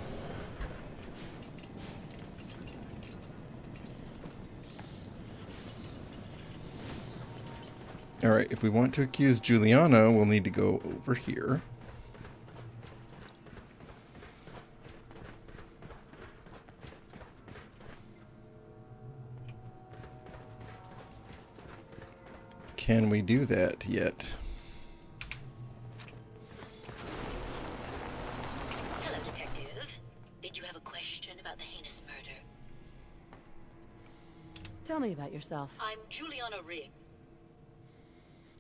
Alright, if we want to accuse Juliana, we'll need to go over here. Can we do that yet? Hello, Detective. Did you have a question about the heinous murder? Tell me about yourself. I'm Juliana Riggs.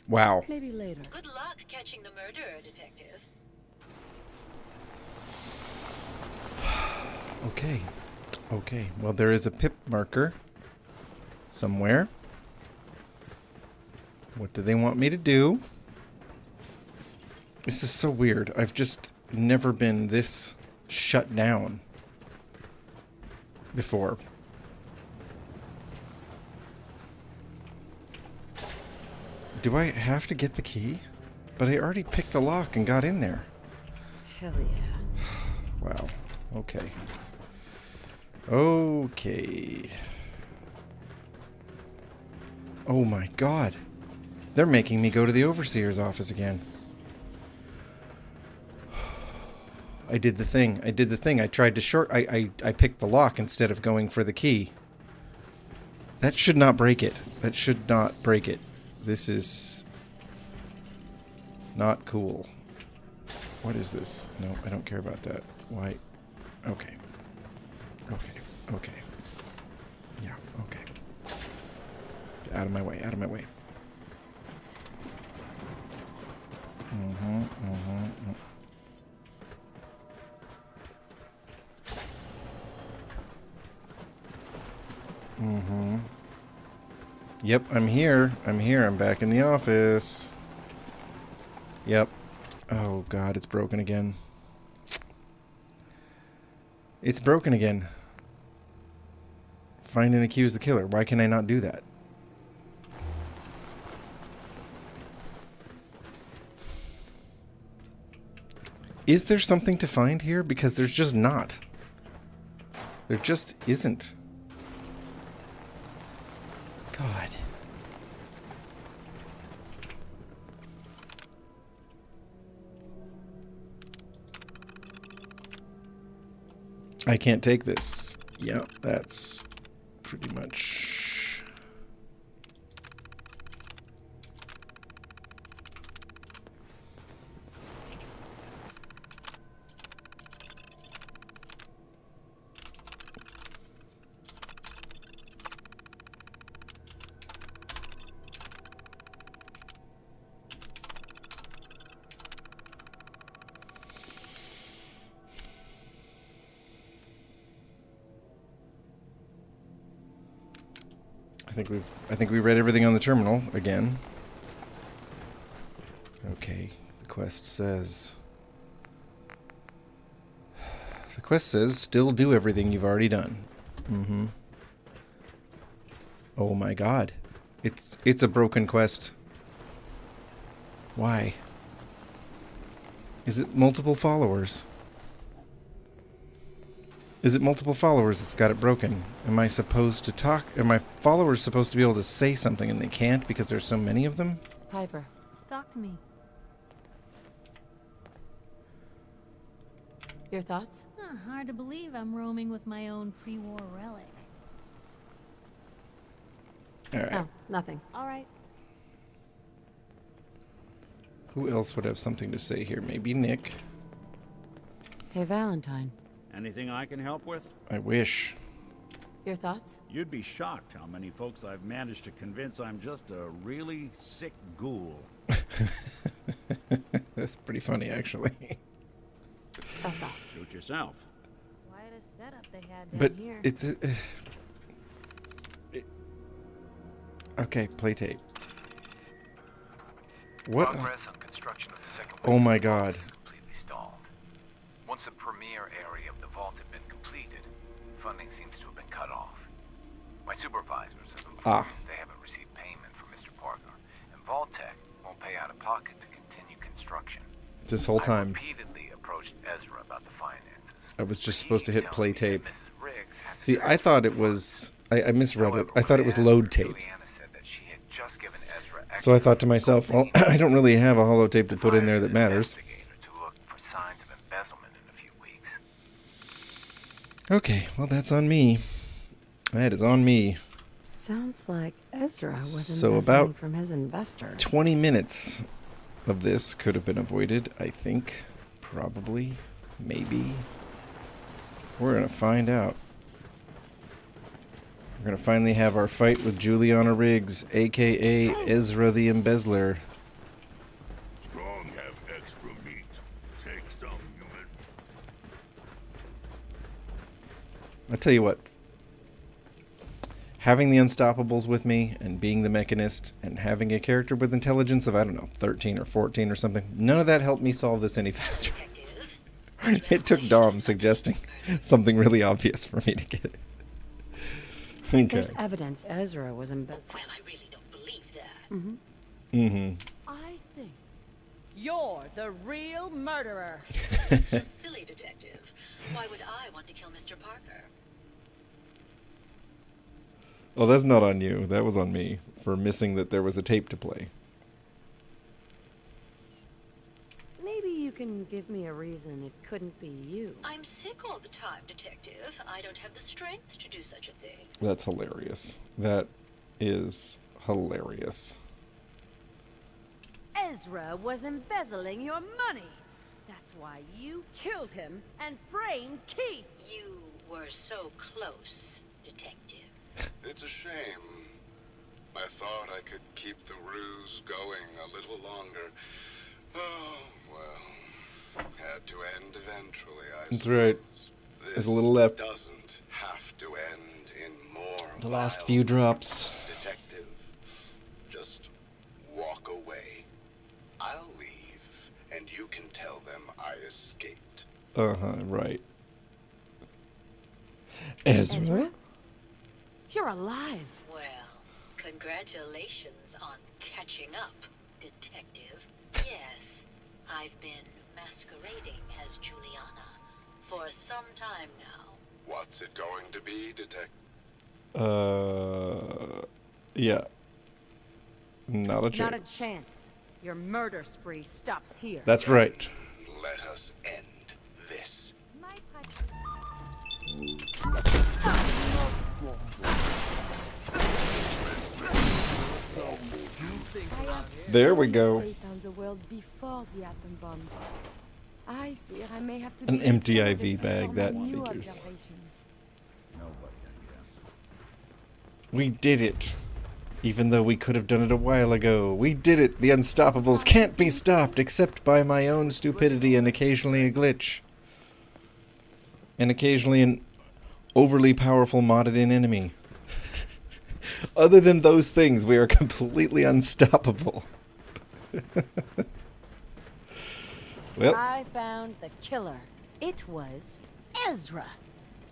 Wow. Maybe later. Good luck catching the murderer, Detective. Okay. Okay. Well, there is a pip marker somewhere. What do they want me to do? This is so weird. I've just never been this shut down before. Do I have to get the key? But I already picked the lock and got in there. Hell yeah. Wow. Okay. Okay. Oh my god. They're making me go to the overseer's office again. I did the thing. I did the thing. I tried to I picked the lock instead of going for the key. That should not break it. That should not break it. This is not cool. What is this? No, I don't care about that. Why? Okay. Okay. Okay. Yeah, okay. Get out of my way. Out of my way. Yep, I'm here. I'm here. I'm back in the office. Yep. Oh god, it's broken again. It's broken again. Find and accuse the killer. Why can I not do that? Is there something to find here? Because there's just not. There just isn't. God. I can't take this. Yeah, that's pretty much... I think we read everything on the terminal again. Okay, the quest says... The quest says, still do everything you've already done. Mm-hmm. Oh my god. It's a broken quest. Why? Is it multiple followers? Is it multiple followers that's got it broken? Am I supposed to talk? Are my followers supposed to be able to say something and they can't because there's so many of them? Piper. Talk to me. Your thoughts? Hard to believe I'm roaming with my own pre-war relic. Alright. No, nothing. Alright. Who else would have something to say here? Maybe Nick. Hey, Valentine. Anything I can help with? I wish. Your thoughts? You'd be shocked how many folks I've managed to convince I'm just a really sick ghoul. That's pretty funny, actually. That's all. Shoot yourself. Quite a setup they had down But here. it's... okay, play tape. What? Progress on construction of the second Oh my god. is completely stalled. Once the premier area of the vault had been completed, funding seems to have been cut off. My supervisors have informed me they haven't received payment from Mr. Parker, and Vault-Tec won't pay out of pocket to continue construction. This whole time. I repeatedly approached Ezra about the finances. I was just supposed to hit play tape. See, I thought it was... I misread it. I thought it was load tape. Juliana said that she had just given Ezra So I thought to myself, well, I don't really have a holotape to put in there that matters. Okay, well, that's on me. That is on me. Sounds like Ezra was So embezzling about from his investors. 20 minutes of this could have been avoided, I think. Probably. Maybe. We're going to find out. We're going to finally have our fight with Juliana Riggs, a.k.a. Ezra the Embezzler. Strong have extra meat. Take some, human. I'll tell you what. Having the Unstoppables with me and being the Mechanist and having a character with intelligence of, I don't know, 13 or 14 or something, none of that helped me solve this any faster. It took Dom suggesting something really obvious for me to get it. Okay. There's evidence Ezra was embezzling. Well, I really don't believe that. Mm-hmm. Mm-hmm. I think you're the real murderer. Silly detective. Why would I want to kill Mr. Parker? Well, that's not on you. That was on me for missing that there was a tape to play. Maybe you can give me a reason it couldn't be you. I'm sick all the time, detective. I don't have the strength to do such a thing. That's hilarious. That is hilarious. Ezra was embezzling your money. That's why you killed him and framed Keith. You were so close, detective. It's a shame. I thought I could keep the ruse going a little longer. Oh, well. Had to end eventually, I That's right. There's a little left. Doesn't have to end in more. The last few drops. Detective, just walk away. I'll leave, and you can tell them I escaped. Uh-huh, right. Ezra? You're alive. Well, congratulations on catching up, detective. Yes, I've been masquerading as Juliana for some time now. What's it going to be, detective? Yeah. Not a chance. Not a chance. Your murder spree stops here. That's right. Let us end this. There we go. On the world before the atom bombs. I fear I may have to An be empty examined IV bag, for that my new figures. observations. Nobody, I guess. We did it. Even though we could have done it a while ago. We did it. The Unstoppables can't be stopped except by my own stupidity and occasionally a glitch. And occasionally an overly powerful modded-in enemy. Other than those things, we are completely unstoppable. Well, I found the killer. It was Ezra.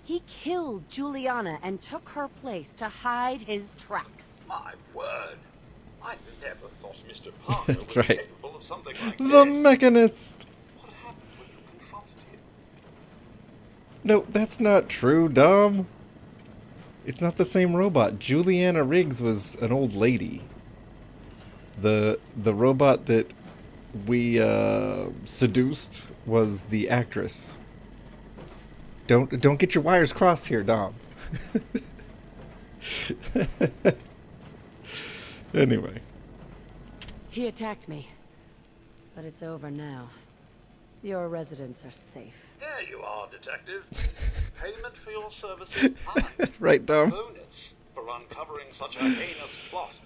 He killed Juliana and took her place to hide his tracks. My word. I never thought Mr. Parker That's was right. capable of something like the this. Mechanist. What happened when you confronted him? No, that's not true, Dom. It's not the same robot. Juliana Riggs was an old lady. The robot that we seduced was the actress. Don't get your wires crossed here, Dom. Anyway. He attacked me. But it's over now. Your residents are safe. There you are, detective. Payment for your services. Right, Dom. Bonus for uncovering such a heinous plot.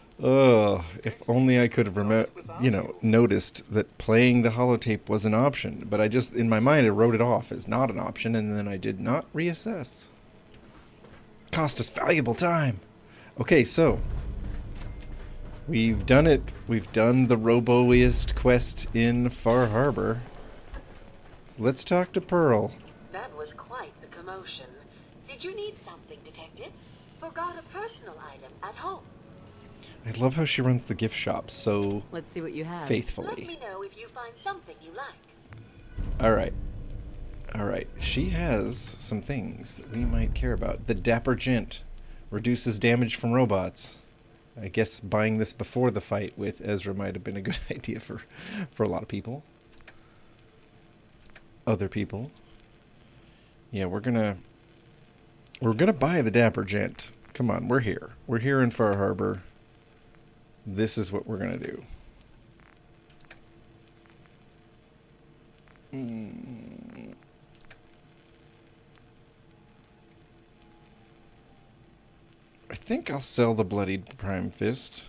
If only I could have noticed that playing the holotape was an option. But I just, in my mind, I wrote it off as not an option, and then I did not reassess. Cost us valuable time. Okay, so we've done it. We've done the roboist quest in Far Harbor. Let's talk to Pearl. That was quite the commotion. Did you need something, detective? Forgot a personal item at home. I love how she runs the gift shop so Let's see what you have. faithfully. Let me know if you find something you like. Alright. Alright. She has some things that we might care about. The Dapper Gent reduces damage from robots. I guess buying this before the fight with Ezra might have been a good idea for a lot of people. Other people. Yeah, we're gonna buy the Dapper Gent. Come on, we're here. We're here in Far Harbor. This is what we're gonna do. I think I'll sell the Bloodied Prime Fist.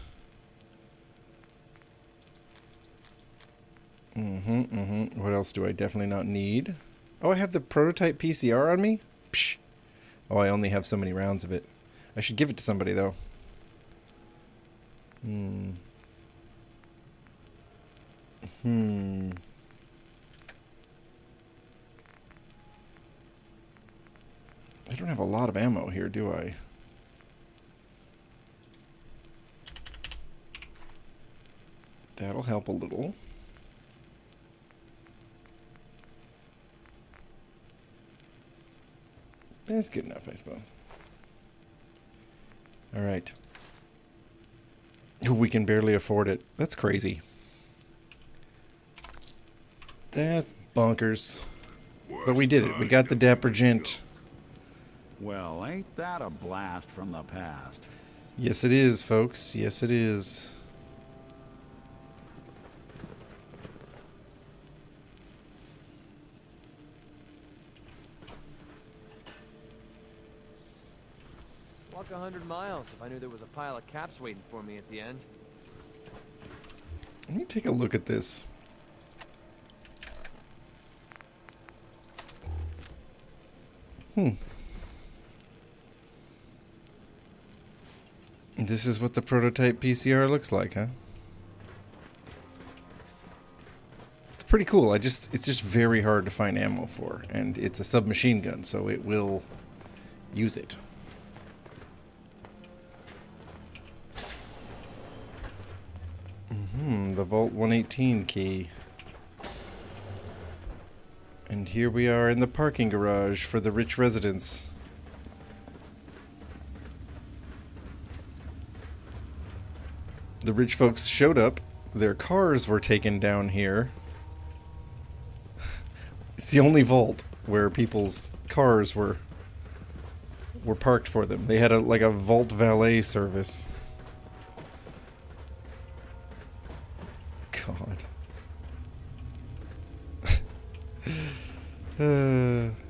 What else do I definitely not need? Oh, I have the prototype PCR on me? Psh. Oh, I only have so many rounds of it. I should give it to somebody, though. I don't have a lot of ammo here, do I? That'll help a little. That's good enough, I suppose. Alright. We can barely afford it. That's crazy. That's bonkers. But we did it. We got the Dapper Gent. Well, ain't that a blast from the past? Yes, it is, folks. Yes, it is. Walk 100 miles if I knew there was a pile of caps waiting for me at the end. Let me take a look at this. This is what the prototype PCR looks like, huh? It's pretty cool. It's just very hard to find ammo for, and it's a submachine gun, so it will use it. The Vault 118 key. And here we are in the parking garage for the rich residents. The rich folks showed up. Their cars were taken down here. It's the only vault where people's cars were parked for them. They had like a vault valet service. God.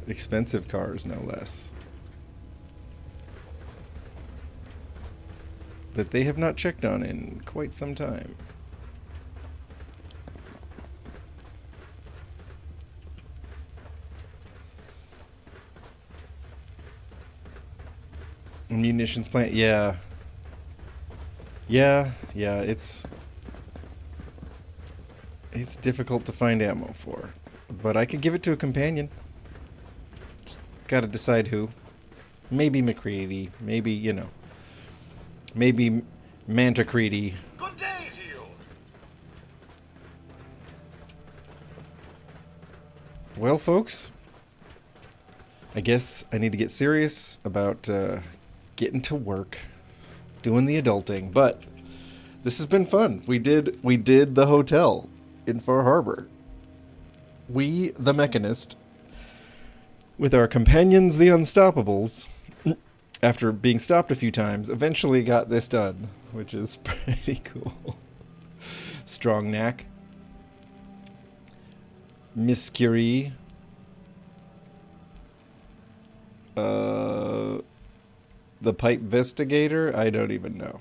Expensive cars, no less. That they have not checked on in quite some time. Munitions plant, yeah. Yeah, it's difficult to find ammo for. But I could give it to a companion. Just gotta decide who. Maybe McCready. Maybe, you know. Maybe Mantacready. Good day to you. Well, folks, I guess I need to get serious about getting to work, doing the adulting. But this has been fun. We did the hotel in Far Harbor. We, the Mechanist, with our companions, the Unstoppables, after being stopped a few times, eventually got this done, which is pretty cool. Strong Knack. Miss Curie. The Pipe Vestigator? I don't even know.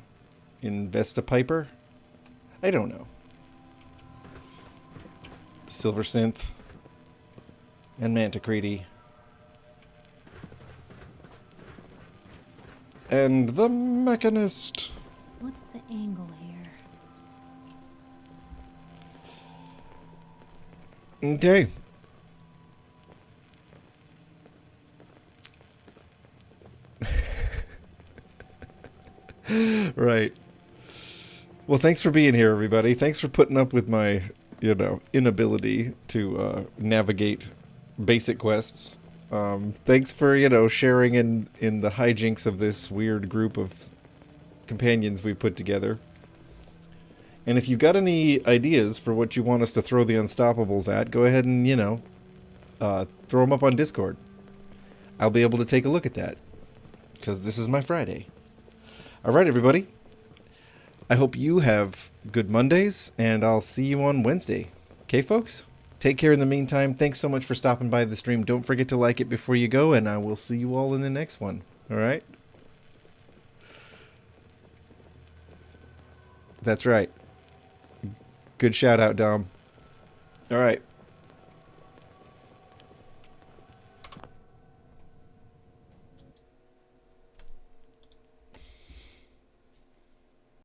Investa-Piper? I don't know. The Silver Synth. And Mantacready. And the Mechanist. What's the angle here? Okay. Right. Well, thanks for being here, everybody. Thanks for putting up with my, inability to navigate basic quests. Thanks for, sharing in the hijinks of this weird group of companions we put together. And if you've got any ideas for what you want us to throw the Unstoppables at, go ahead and, you know, throw them up on Discord. I'll be able to take a look at that, because this is my Friday. Alright, everybody. I hope you have good Mondays, and I'll see you on Wednesday. Okay, folks? Take care in the meantime. Thanks so much for stopping by the stream. Don't forget to like it before you go, and I will see you all in the next one. Alright? That's right. Good shout out, Dom. Alright.